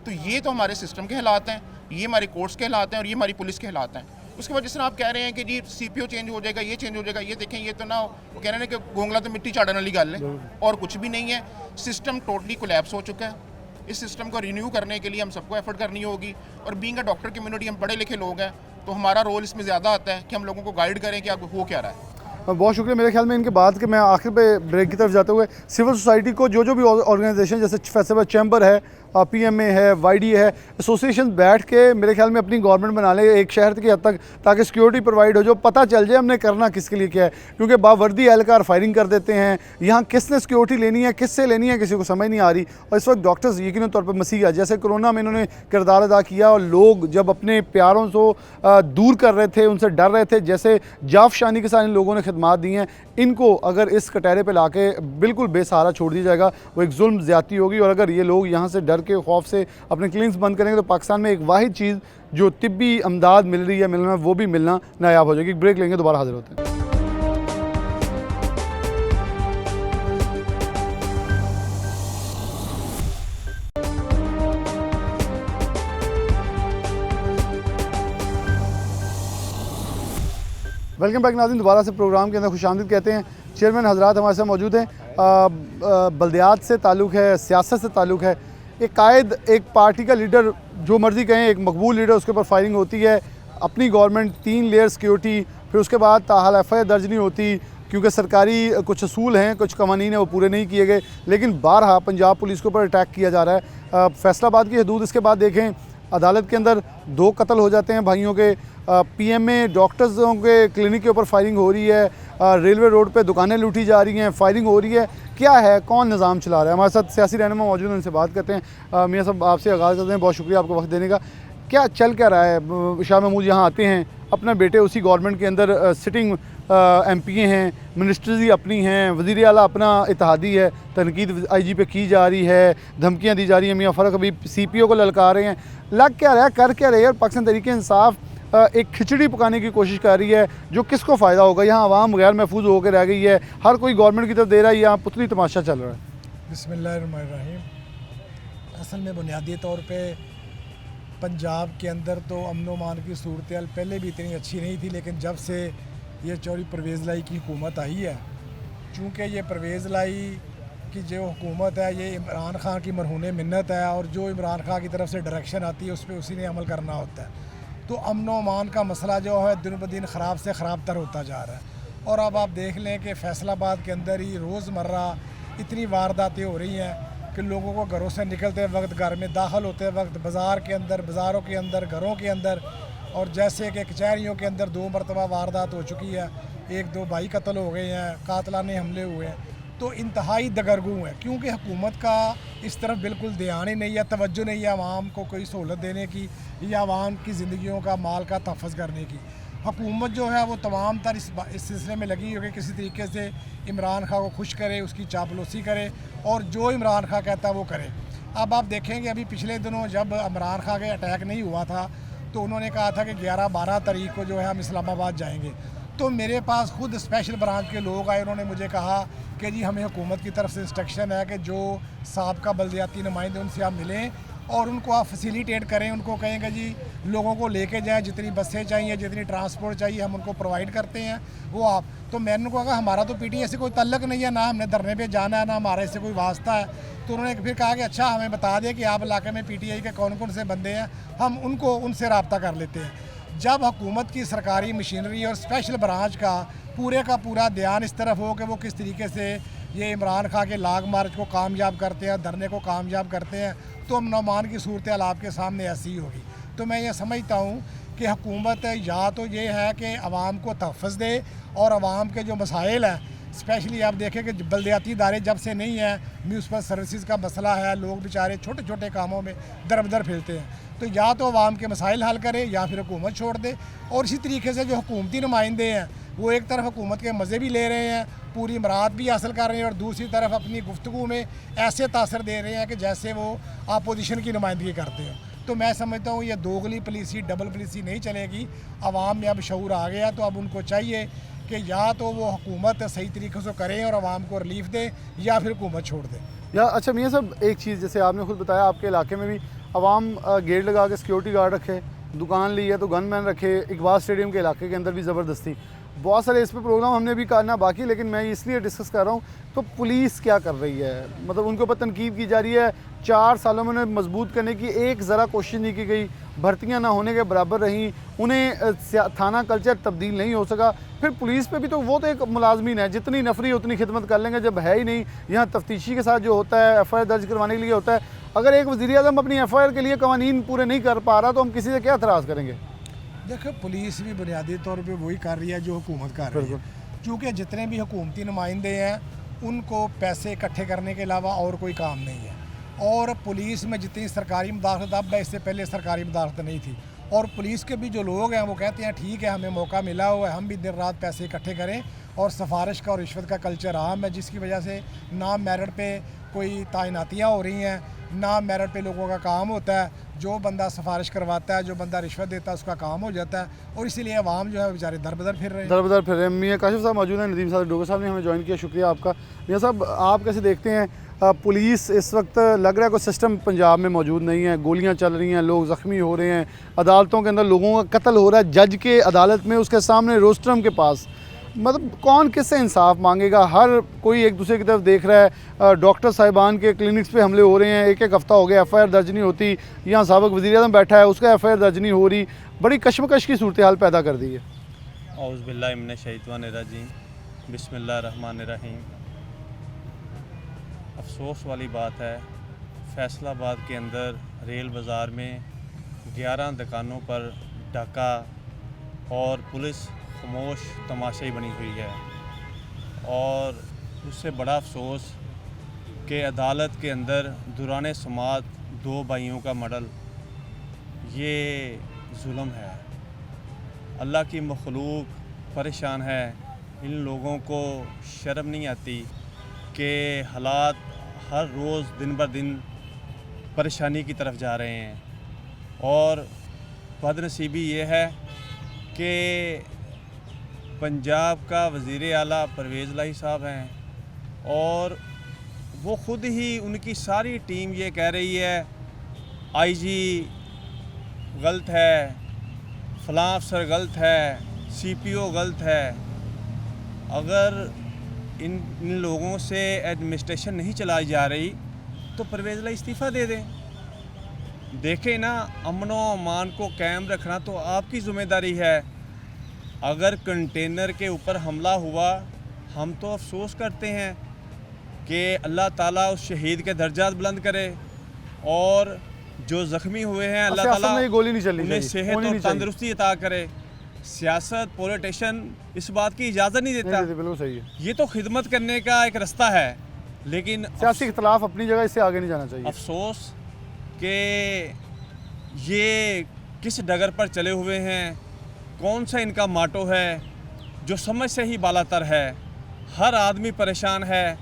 तो ये तो हमारे सिस्टम के हालात हैं, ये हमारे कोर्ट्स के हालात हैं और ये हमारी पुलिस के हालात हैं। उसके बाद जिस तरह आप कह रहे हैं कि जी CPO चेंज हो जाएगा, ये चेंज हो जाएगा, ये देखें ये तो ना वो कह रहे हैं कि गोंगला तो मिट्टी चाड़ने वाली गल है और कुछ भी नहीं है। सिस्टम टोटली कोलैप्स हो चुका है। इस सिस्टम को रिन्यू करने के लिए हम सबको एफर्ट करनी होगी और बीइंग अ डॉक्टर कम्युनिटी हम पढ़े लिखे लोग हैं तो हमारा रोल इसमें ज़्यादा आता है कि हम लोगों को गाइड करें कि आप हो क्या रहा है। बहुत शुक्रिया। मेरे ख्याल में इनके बाद के मैं आखिर पे ब्रेक की तरफ जाते हुए सिविल सोसाइटी को जो भी ऑर्गेनाइजेशन जैसे फैसल चैम्बर है, PMA है, YD है, एसोसिएशन बैठ के मेरे ख्याल में अपनी गवर्नमेंट बना ले एक शहर की हद तक, ताकि सिक्योरिटी प्रोवाइड हो, जो पता चल जाए हमने करना किसके लिए क्या है। क्योंकि बावर्दी एहलकार फायरिंग कर देते हैं, यहाँ किसने सिक्योरिटी लेनी है, किससे लेनी है, किसी को समझ नहीं आ रही। और इस वक्त डॉक्टर्स यकीनी तौर पर मसीहा, जैसे कोरोना में इन्होंने किरदार अदा किया और लोग जब अपने प्यारों से दूर कर रहे थे, उनसे डर रहे थे, जैसे जाफशानी के साथ इन लोगों ने खिदमात दी हैं, इनको अगर इस कटहरे पे लाके बिल्कुल बेसहारा छोड़ दिया जाएगा वो एक जुल्म ज़्यादती होगी। और अगर ये लोग यहाँ से डर के खौफ से अपने क्लिनिक्स बंद करेंगे तो पाकिस्तान में एक वाहिद चीज़ जो तिब्बी अमदाद मिल रही है, मिलना वो भी मिलना नायाब हो जाएगी। ब्रेक लेंगे, दोबारा हाजिर होते हैं। वेलकम बैक नाज़रीन, दोबारा से प्रोग्राम के अंदर खुशामदीद कहते हैं। चेयरमैन हजरात हमारे साथ मौजूद हैं। बल्दियात से ताल्लुक़ है, सियासत से ताल्लुक़ है। एक कायद, एक पार्टी का लीडर, जो मर्ज़ी कहें, एक मकबूल लीडर, उसके ऊपर फायरिंग होती है। अपनी गवर्नमेंट 3 लेयर सिक्योरिटी, फिर उसके बाद ताहाल FIR दर्ज नहीं होती क्योंकि सरकारी कुछ असूल हैं, कुछ कवानीन हैं, वो पूरे नहीं किए गए। लेकिन बारहा पंजाब पुलिस के ऊपर अटैक किया जा रहा है। फैसलाबाद की हदूद, इसके बाद देखें अदालत के अंदर 2 कत्ल हो जाते हैं भाइयों के। PMA डॉक्टर्सों के क्लिनिक के ऊपर फायरिंग हो रही है। रेलवे रोड पे दुकानें लूटी जा रही हैं, फायरिंग हो रही है। क्या है, कौन निज़ाम चला रहा है? हमारे साथ सियासी रहनुमा मौजूद हैं, उनसे बात करते हैं। मियाँ साहब, आपसे आगाज़ करते हैं। बहुत शुक्रिया आपको वक्त देने का। क्या चल क्या रहा है? शाह महमूद यहाँ आते हैं, अपने बेटे उसी गवर्नमेंट के अंदर सिटिंग MP हैं, मिनिस्टर्स ही अपनी हैं, वज़ीर आला अपना इत्तेहादी है, तनकीद IG पे की जा रही है, धमकियाँ दी जा रही हैं। मियाँ फ़ारूक हबीब CPO को ललकार रहे हैं। लग क्या रहा है, कर क्या रहे हैं? और पाकिस्तान तहरीक इंसाफ एक खिचड़ी पकाने की कोशिश कर रही है, जो किसको फ़ायदा होगा? यहाँ आवाम गैर महफूज होकर रह गई है, हर कोई गवर्नमेंट की तरफ दे रहा है, यहाँ पुतली तमाशा चल रहा है। बिस्मिल्लाहिर्रहमानिर्रहीम। असल में बुनियादी तौर पे पंजाब के अंदर तो अमन मान की सूरत हाल पहले भी इतनी अच्छी नहीं थी, लेकिन जब से ये चौधरी परवेज़ लाई की हुकूमत आई है, चूँकि ये परवेज़ लाई की जो हुकूमत है ये इमरान खान की मरहून मिन्नत है और जो इमरान खान की तरफ से डायरेक्शन आती है उस पर उसी ने अमल करना होता है। तो अमन व अमान का मसला जो है दिन ब दिन ख़राब से ख़राब तर होता जा रहा है। और अब आप देख लें कि फैसलाबाद के अंदर ही रोज़मर्रा इतनी वारदातें हो रही हैं कि लोगों को घरों से निकलते वक्त, घर में दाखिल होते वक्त, बाज़ार के अंदर, बाज़ारों के अंदर, घरों के अंदर, और जैसे कि कचहरियों के अंदर 2 मरतबा वारदात हो चुकी है, 1-2 भाई कत्ल हो गए हैं, कातलाने हमले हुए हैं। तो इंतहाई दगरगू है, क्योंकि हुकूमत का इस तरफ बिल्कुल ध्यान ही नहीं है, तवज्जो नहीं है आवाम को कोई सहूलत देने की या आवाम की ज़िंदगियों का, माल का तहफ़्फ़ुज़ करने की। हुकूमत जो है वो तमाम तर इस सिलसिले में लगी हो कि किसी तरीके से इमरान खान को खुश करे, उसकी चापलूसी करे और जो इमरान खान कहता है वो करे। अब आप देखेंगे अभी पिछले दिनों जब इमरान खान के अटैक नहीं हुआ था तो उन्होंने कहा था कि 11-12 तारीख को जो है हम इस्लामाबाद जाएंगे। तो मेरे पास खुद स्पेशल ब्रांच के लोग आए, उन्होंने मुझे कहा कि जी हमें हुकूमत की तरफ से इंस्ट्रक्शन है कि जो साहब का बल्दियाती नुमाइंदे उनसे आप मिलें और उनको आप फैसिलिटेट करें, उनको कहेंगे जी लोगों को लेके जाएं, जितनी बसें चाहिए, जितनी ट्रांसपोर्ट चाहिए हम उनको प्रोवाइड करते हैं। वो आप तो मैंने उनको कहा हमारा तो पीटीआई से कोई तल्लक नहीं है, ना हमने धरने पे जाना है, ना हमारा इससे कोई वास्ता है। तो उन्होंने फिर कहा कि अच्छा हमें बता दें कि आप इलाके में पीटीआई के कौन कौन से बंदे हैं, हम उनसे रब्ता कर लेते हैं। जब हुकूमत की सरकारी मशीनरी और स्पेशल ब्रांच का पूरा ध्यान इस तरफ हो कि वो किस तरीके से ये इमरान खान के लाग मार्च को कामयाब करते हैं, धरने को कामयाब करते हैं, तो अमन अमान की सूरत हाल आपके सामने ऐसी ही होगी। तो मैं ये समझता हूँ कि हुकूमत या तो ये है कि आवाम को तहफ़्फ़ुज़ दे और आवाम के जो मसाइल हैं, स्पेशली आप देखें कि बलदियाती इदारे जब से नहीं है, म्यूनसिपल सर्विसेज का मसला है, लोग बेचारे छोटे छोटे कामों में दर बदर फिरते हैं। तो या तो आवाम के मसाइल हल करे या फिर हुकूमत छोड़ दे। और इसी तरीके से जो हुकूमती नुमाइंदे हैं वो एक तरफ हुकूमत के मज़े भी ले रहे हैं, पूरी इमरात भी हासिल कर रहे हैं, और दूसरी तरफ अपनी गुफ्तगू में ऐसे तासर दे रहे हैं कि जैसे वो अपोजिशन की नुमाइंदगी करते हैं। तो मैं समझता हूँ ये दोगली पॉलिसी, डबल पॉलिसी नहीं चलेगी। आवाम में अब शऊर आ गया, तो अब उनको चाहिए कि या तो वो हुकूमत सही तरीके से करें और आवाम को रिलीफ दे, या फिर हुकूमत छोड़ दे। या अच्छा मियाँ साहब, एक चीज़ जैसे आपने खुद बताया आपके इलाके में भी आवाम गेट लगा के सिक्योरिटी गार्ड रखे, दुकान ली है तो गनमैन रखे, इकबाल स्टेडियम के इलाके के अंदर भी ज़बरदस्ती, बहुत सारे इस पे प्रोग्राम हमने भी करना बाकी, लेकिन मैं इसलिए डिस्कस कर रहा हूँ। तो पुलिस क्या कर रही है? मतलब उनके ऊपर तनकीद की जा रही है, 4 सालों में उन्हें मजबूत करने की एक ज़रा कोशिश नहीं की गई, भर्तियाँ ना होने के बराबर रहीं, उन्हें थाना कल्चर तब्दील नहीं हो सका। फिर पुलिस पे भी तो वो तो एक मुलाजमीन है, जितनी नफरी उतनी खिदमत कर लेंगे, जब है ही नहीं। यहाँ तफ्तीशी के साथ जो होता है FIR दर्ज करवाने के लिए होता है, अगर एक वज़ीर-ए-आज़म अपनी FIR के लिए कवानीन पूरे नहीं कर पा रहा तो हम किसी से क्या एतराज़ करेंगे? देखो पुलिस भी बुनियादी तौर पे वही कर रही है जो हुकूमत कर रही है, क्योंकि जितने भी हुकूमती नुमाइंदे हैं उनको पैसे इकट्ठे करने के अलावा और कोई काम नहीं है। और पुलिस में जितनी सरकारी मुदाखलत अब है, इससे पहले सरकारी मुदाखलत नहीं थी। और पुलिस के भी जो लोग हैं वो कहते हैं ठीक है हमें मौका मिला हुआ है, हम भी दिन रात पैसे इकट्ठे करें। और सिफारिश का और रिश्वत का कल्चर आम है, जिसकी वजह से ना मेरिट पे कोई तैनातियाँ हो रही हैं, ना मेरिट पे लोगों का काम होता है। जो बंदा सिफारिश करवाता है, जो बंदा रिश्वत देता है, उसका काम हो जाता है। और इसीलिए अवाम जो है बेचारे दर बदर फिर रहे हैं। दर बदर फिर रहे हैं। मियाँ काशिफ साहब मौजूद हैं, नदीम साहब डोगर साहब ने हमें ज्वाइन किया, शुक्रिया आपका। मियाँ साहब, आप कैसे देखते हैं पुलिस इस वक्त लग रहा है कोई सिस्टम पंजाब में मौजूद नहीं है, गोलियां चल रही हैं, लोग ज़ख्मी हो रहे हैं, अदालतों के अंदर लोगों का कत्ल हो रहा है, जज के अदालत में उसके सामने रोस्ट्रम के पास, मतलब कौन किससे इंसाफ मांगेगा? हर कोई एक दूसरे की तरफ देख रहा है। डॉक्टर साहिबान के क्लिनिक्स पे हमले हो रहे हैं, एक हफ़्ता हो गया FIR दर्ज नहीं होती। यहाँ साबिक़ वज़ीर-ए-आज़म बैठा है, उसका FIR दर्ज नहीं हो रही। बड़ी कशमकश की सूरत हाल पैदा कर दी है। औज़ु बिल्लाहि मिनश शैतानिर्रजीम, बिस्मिल्लाहिर्रहमानिर्रहीम। अफसोस वाली बात है, फैसलाबाद के अंदर रेल बाज़ार में 11 दुकानों पर डाका और पुलिस खामोश तमाशाई बनी हुई है। और उससे बड़ा अफसोस कि अदालत के अंदर दुराने समात 2 भाइयों का मर्डर, ये जुल्म है। अल्लाह की मखलूक परेशान है, इन लोगों को शर्म नहीं आती कि हालात हर रोज़ दिन ब दिन परेशानी की तरफ जा रहे हैं। और बदनसीबी ये है कि पंजाब का वज़ीर आला परवेज़ इलाही साहब हैं और वो ख़ुद ही उनकी सारी टीम ये कह रही है IG गलत है, फ़लाँ अफसर गलत है, CPO गलत है। अगर इन लोगों से एडमिनिस्ट्रेशन नहीं चलाई जा रही तो परवेज़ इलाही इस्तीफ़ा दे दें। देखें ना, अमन व अमान को कायम रखना तो आपकी ज़िम्मेदारी है। अगर कंटेनर के ऊपर हमला हुआ, हम तो अफसोस करते हैं कि अल्लाह ताला उस शहीद के दर्जात बुलंद करे और जो ज़ख्मी हुए हैं अल्लाह ताला उन्हें सेहत और तंदुरुस्ती अता करे। सियासत, पॉलिटिशियन इस बात की इजाज़त नहीं देता। बिल्कुल सही है, ये तो खिदमत करने का एक रास्ता है, लेकिन सियासी इख्तलाफ अपनी जगह, इससे आगे नहीं जाना चाहिए। अफसोस कि ये किस डगर पर चले हुए हैं, कौन सा इनका माटो है जो समझ से ही बालातर है। हर आदमी परेशान है।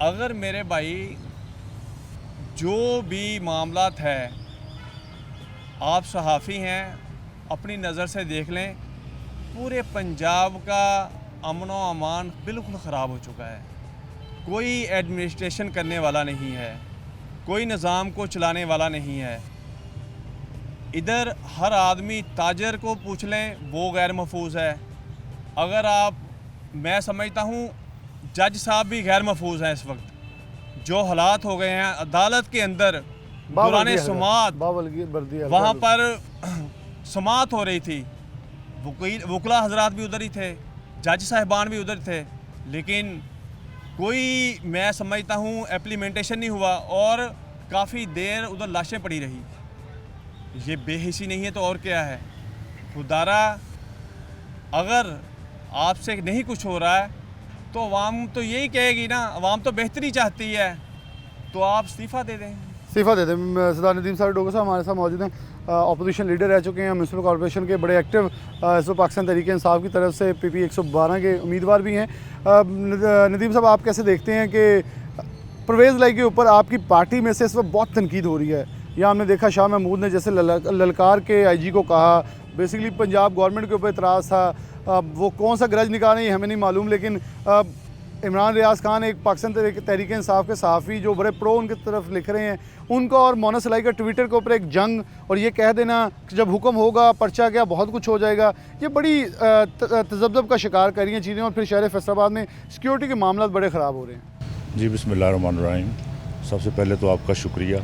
अगर मेरे भाई जो भी मामलात है, आप सहाफ़ी हैं, अपनी नज़र से देख लें, पूरे पंजाब का अमन व अमान बिल्कुल ख़राब हो चुका है। कोई एडमिनिस्ट्रेशन करने वाला नहीं है, कोई निज़ाम को चलाने वाला नहीं है। इधर हर आदमी ताजर को पूछ लें वो गैर महफूज है। अगर आप, मैं समझता हूँ जज साहब भी गैर महफूज हैं इस वक्त। जो हालात हो गए हैं अदालत के अंदर, दौरान समात वहाँ पर समात हो रही थी, वकीला हजरात भी उधर ही थे, जज साहिबान भी उधर थे, लेकिन कोई मैं समझता हूँ एप्लीमेंटेशन नहीं हुआ और काफ़ी देर उधर लाशें पड़ी रही। ये बेहिसी नहीं है तो और क्या है? खुदारा अगर आपसे नहीं कुछ हो रहा है तो अवाम तो यही कहेगी ना, अवाम तो बेहतरी चाहती है, तो आप इस्तीफ़ा दे दें। इस्तीफ़ा दे दें। सरदार नदीम साहब डोगर साहब हमारे साथ मौजूद हैं, अपोजिशन लीडर रह चुके हैं, म्यूनसिपल कॉर्पोरेशन के बड़े एक्टिव, इस वक्त पाकिस्तान तहरीक इंसाफ की तरफ से PP 112 के उम्मीदवार भी हैं। नदीम साहब, आप कैसे देखते हैं कि परवेज़ लाई के ऊपर आपकी पार्टी में से इस वक्त बहुत तनकीद हो रही है? यहाँ हमने देखा शाह महमूद ने जैसे ललकार के IG को कहा, बेसिकली पंजाब गवर्नमेंट के ऊपर इतराज़ था। वो कौन सा ग्रज निकाल रही है हमें नहीं मालूम, लेकिन इमरान रियाज खान एक पाकिस्तान तहरीक इंसाफ के सहाफ़ी जो बड़े प्रो उनकी तरफ लिख रहे हैं, उनका और मोना सलाई का ट्विटर के ऊपर एक जंग, और ये कह देना कि जब हुक्म होगा पर्चा क्या बहुत कुछ हो जाएगा, ये बड़ी तजब्ज़ब का शिकार कर रही हैं चीज़ें। और फिर शहर फैसलाबाद में सिक्योरिटी के मामला बड़े ख़राब हो रहे हैं। जी बिस्मिल्लाहिर्रहमानिर्रहीम। सबसे पहले तो आपका शुक्रिया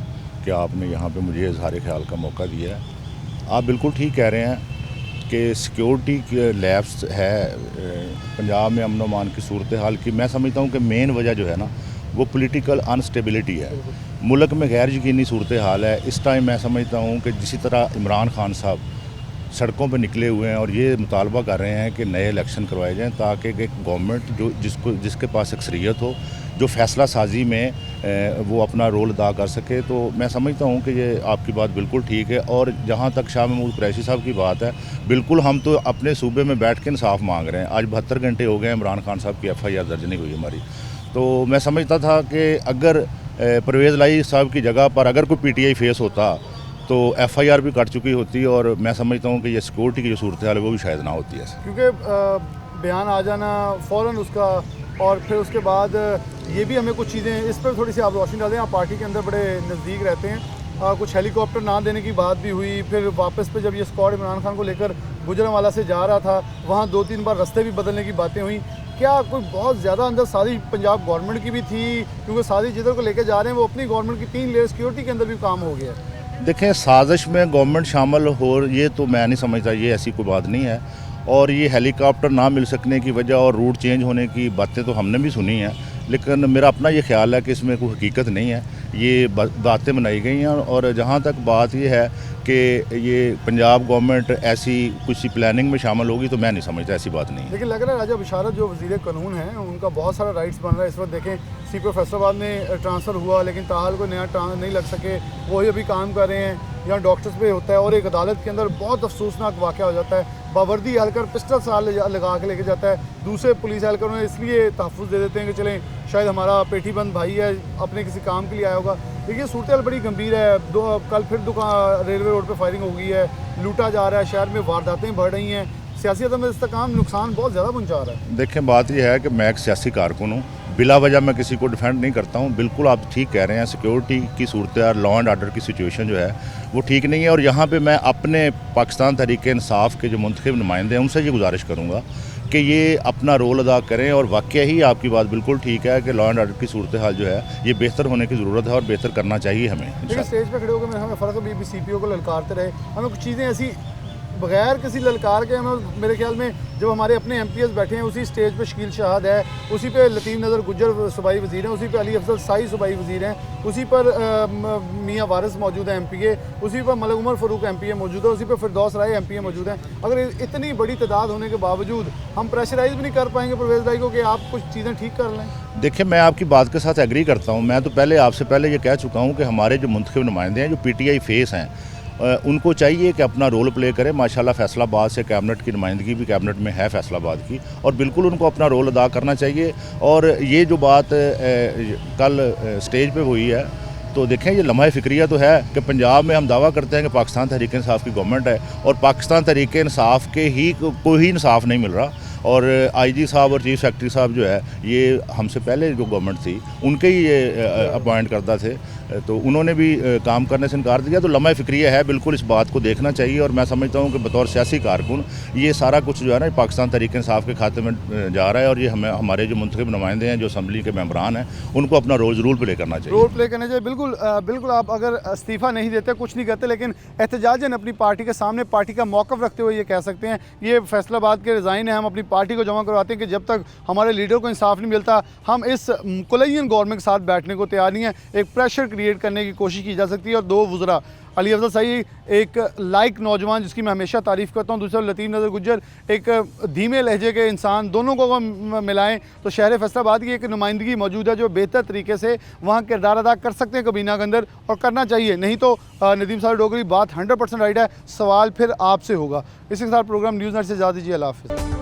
कि आपने यहाँ पे मुझे इजहार ख्याल का मौका दिया है। आप बिल्कुल ठीक कह रहे हैं कि सिक्योरिटी के लैप्स है पंजाब में अमन अमान की सूरत हाल की। मैं समझता हूँ कि मेन वजह जो है ना वो पॉलिटिकल अनस्टेबिलिटी है, मुल्क में गैर यकीनी सूरत हाल है। इस टाइम मैं समझता हूँ कि जिसी तरह इमरान खान साहब सड़कों पर निकले हुए हैं और ये मुतालबा कर रहे हैं कि नए इलेक्शन करवाए जाएँ ताकि एक गवर्नमेंट जो जिसके पास अक्सरियत हो, जो फ़ैसला साजी में वो अपना रोल अदा कर सके, तो मैं समझता हूँ कि ये आपकी बात बिल्कुल ठीक है। और जहाँ तक शाह महमूद कुरैशी साहब की बात है, बिल्कुल हम तो अपने सूबे में बैठ के इंसाफ मांग रहे हैं। आज 72 घंटे हो गए इमरान खान साहब की FIR दर्ज नहीं हुई हमारी। तो मैं समझता था कि अगर परवेज़ लाई साहब की जगह पर अगर कोई PTI फेस होता तो FIR भी कट चुकी होती, और मैं समझता हूँ कि ये सिक्योरिटी की जो सूरत हाल है वो भी शायद ना होती है, क्योंकि बयान आ जाना फ़ौरन उसका, और फिर उसके बाद ये भी हमें कुछ चीज़ें इस पर थोड़ी सी आप रोशनी डालें। आप पार्टी के अंदर बड़े नज़दीक रहते हैं, कुछ हेलीकॉप्टर ना देने की बात भी हुई, फिर वापस पे जब ये स्क्वाड इमरान खान को लेकर गुजरांवाला से जा रहा था वहाँ 2-3 बार रास्ते भी बदलने की बातें हुई। क्या कोई बहुत ज़्यादा अंदर सारी पंजाब गवर्नमेंट की भी थी, क्योंकि सारी जिधर को लेकर जा रहे हैं वो अपनी गवर्नमेंट की 3 लेयर सिक्योरिटी के अंदर भी काम हो गया है? देखें, साजिश में गवर्नमेंट शामिल हो ये तो मैं नहीं समझता, ये ऐसी कोई बात नहीं है। और ये हेलीकॉप्टर ना मिल सकने की वजह और रूट चेंज होने की बातें तो हमने भी सुनी हैं, लेकिन मेरा अपना ये ख्याल है कि इसमें कोई हकीकत नहीं है, ये बातें बनाई गई हैं। और जहाँ तक बात ये है कि ये पंजाब गवर्नमेंट ऐसी कुछ प्लानिंग में शामिल होगी, तो मैं नहीं समझता, ऐसी बात नहीं है। लेकिन लग रहा है राजा बिशारत जो वज़ीर कानून हैं उनका बहुत सारा राइट्स बन रहा है इस वक्त। देखें CPO फैसलाबाद में ट्रांसफ़र हुआ, लेकिन ताहाल को नया नहीं लग सके, वही अभी काम कर रहे हैं। यहाँ डॉक्टर्स पे होता है और एक अदालत के अंदर बहुत अफसोसनाक वाक़या हो जाता है, बावर्दी एहलकार पिस्टल साल लगा के लेके जाता है, दूसरे पुलिस एहलकार उन्हें इसलिए तहफ़्फ़ुज़ दे देते हैं कि चलें शायद हमारा पेटीबंद भाई है, अपने किसी काम के लिए आया होगा। देखिए सूरत हाल बड़ी गंभीर है। कल फिर दुकान रेलवे रोड पे फायरिंग हो गई है, लूटा जा रहा है, शहर में वारदातें बढ़ रही हैं, सियासी अदम इस्तेकाम नुकसान बहुत ज़्यादा पहुँचा रहा है। देखें, बात यह है कि मैं एक सियासी कारकुन हूँ, बिला वजह मैं किसी को डिफेंड नहीं करता हूँ। बिल्कुल आप ठीक कह रहे हैं, सिक्योरिटी की सूरत हाल, लॉ एंड आर्डर की सिचुएशन जो है वो ठीक नहीं है। और यहाँ पे मैं अपने पाकिस्तान तहरीक इंसाफ के जो मुंतखब नुमाइंदे हैं उनसे ये गुजारिश करूँगा कि ये अपना रोल अदा करें। और वाकई ही आपकी बात बिल्कुल ठीक है कि लॉ एंड आर्डर की सूरत हाल जो है ये बेहतर होने की ज़रूरत है और बेहतर करना चाहिए हमें। लेकिन स्टेज पर खड़े होकर हमें फ़र्क है, CPO को ललकारते रहे, हमें कुछ चीज़ें ऐसी बगैर किसी ललकार के, हमें मेरे ख्याल में जब हमारे अपने MPs बैठे हैं उसी स्टेज पे शकील शहाद है, उसी पे लतीफ़ नज़र गुज्जर सूबाई वज़ीर हैं, उसी पे अली अफजल साई सूबाई वज़ीर हैं, उसी पर मियाँ वारिस मौजूद है MPA, उसी पर मलिक उमर फ़ारूक MPA मौजूद है, उसी पर फिरदौस राय MPA मौजूद हैं। अगर इतनी बड़ी तादाद होने के बावजूद हम प्रेशराइज़ भी नहीं कर पाएंगे परवेज़ भाई को कि आप कुछ चीज़ें ठीक कर लें? देखिए, मैं आपकी बात के साथ एग्री करता हूँ। मैं तो आपसे पहले ये कह चुका हूँ कि हमारे जो मुंतखब नुमाइंदे हैं, जो PTI फेस हैं, उनको चाहिए कि अपना रोल प्ले करें। माशाल्लाह फैसलाबाद से कैबिनेट की नुमाइंदगी भी कैबिनेट में है फैसलाबाद की, और बिल्कुल उनको अपना रोल अदा करना चाहिए। और ये जो बात कल स्टेज पे हुई है तो देखें ये लम्हा फ़िक्रिया तो है कि पंजाब में हम दावा करते हैं कि पाकिस्तान तहरीक इंसाफ की गवर्नमेंट है और पाकिस्तान तहरीक इंसाफ के ही कोई इंसाफ नहीं मिल रहा। और आईजी साहब और चीफ सेक्रेटरी साहब जो है ये हमसे पहले जो गवर्नमेंट थी उनके ही ये अपॉइंट करता थे, तो उन्होंने भी काम करने से इनकार दिया। तो लम्हा फ़िक्रिया है, बिल्कुल इस बात को देखना चाहिए। और मैं समझता हूँ कि बतौर सियासी कारकुन ये सारा कुछ जो है ना पाकिस्तान तहरीक इंसाफ के खाते में जा रहा है और ये हमारे जो मुंतखब नुमाइंदे हैं, जो असम्बली के मेम्बरान हैं, उनको अपना रोल प्ले करना चाहिए। रोल प्ले करना चाहिए, बिल्कुल बिल्कुल। आप अगर इस्तीफ़ा नहीं देते, कुछ नहीं करते, लेकिन एहतजाजन अपनी पार्टी के सामने पार्टी का मौक़िफ़ रखते हुए ये कह सकते हैं ये फैसलाबाद के रिज़ाइन है, हम अपनी पार्टी को जमा करवाते हैं कि जब तक हमारे लीडर को इंसाफ नहीं मिलता हम इस कुलैयन गवर्नमेंट के साथ बैठने को तैयार नहीं है। एक प्रेशर क्रिएट करने की कोशिश की जा सकती है। और दो वज़रा अली अफजल सईद एक लाइक नौजवान जिसकी मैं हमेशा तारीफ़ करता हूँ, दूसरा लतीफ़ नज़र गुज्जर एक धीमे लहजे के इंसान, दोनों को मिलाएं तो शहर फैसलाबाद की एक नुमाइंदगी मौजूद है जो बेहतर तरीके से वहाँ किरदार अदा कर सकते हैं कबीना के अंदर, और करना चाहिए। नहीं तो नदीम साहब डोगरी बात 100% राइट है, सवाल फिर आपसे होगा। इसी के साथ प्रोग्राम न्यूज़ नेट से इजाज़त दीजिए। अल्लाह हाफ़िज़।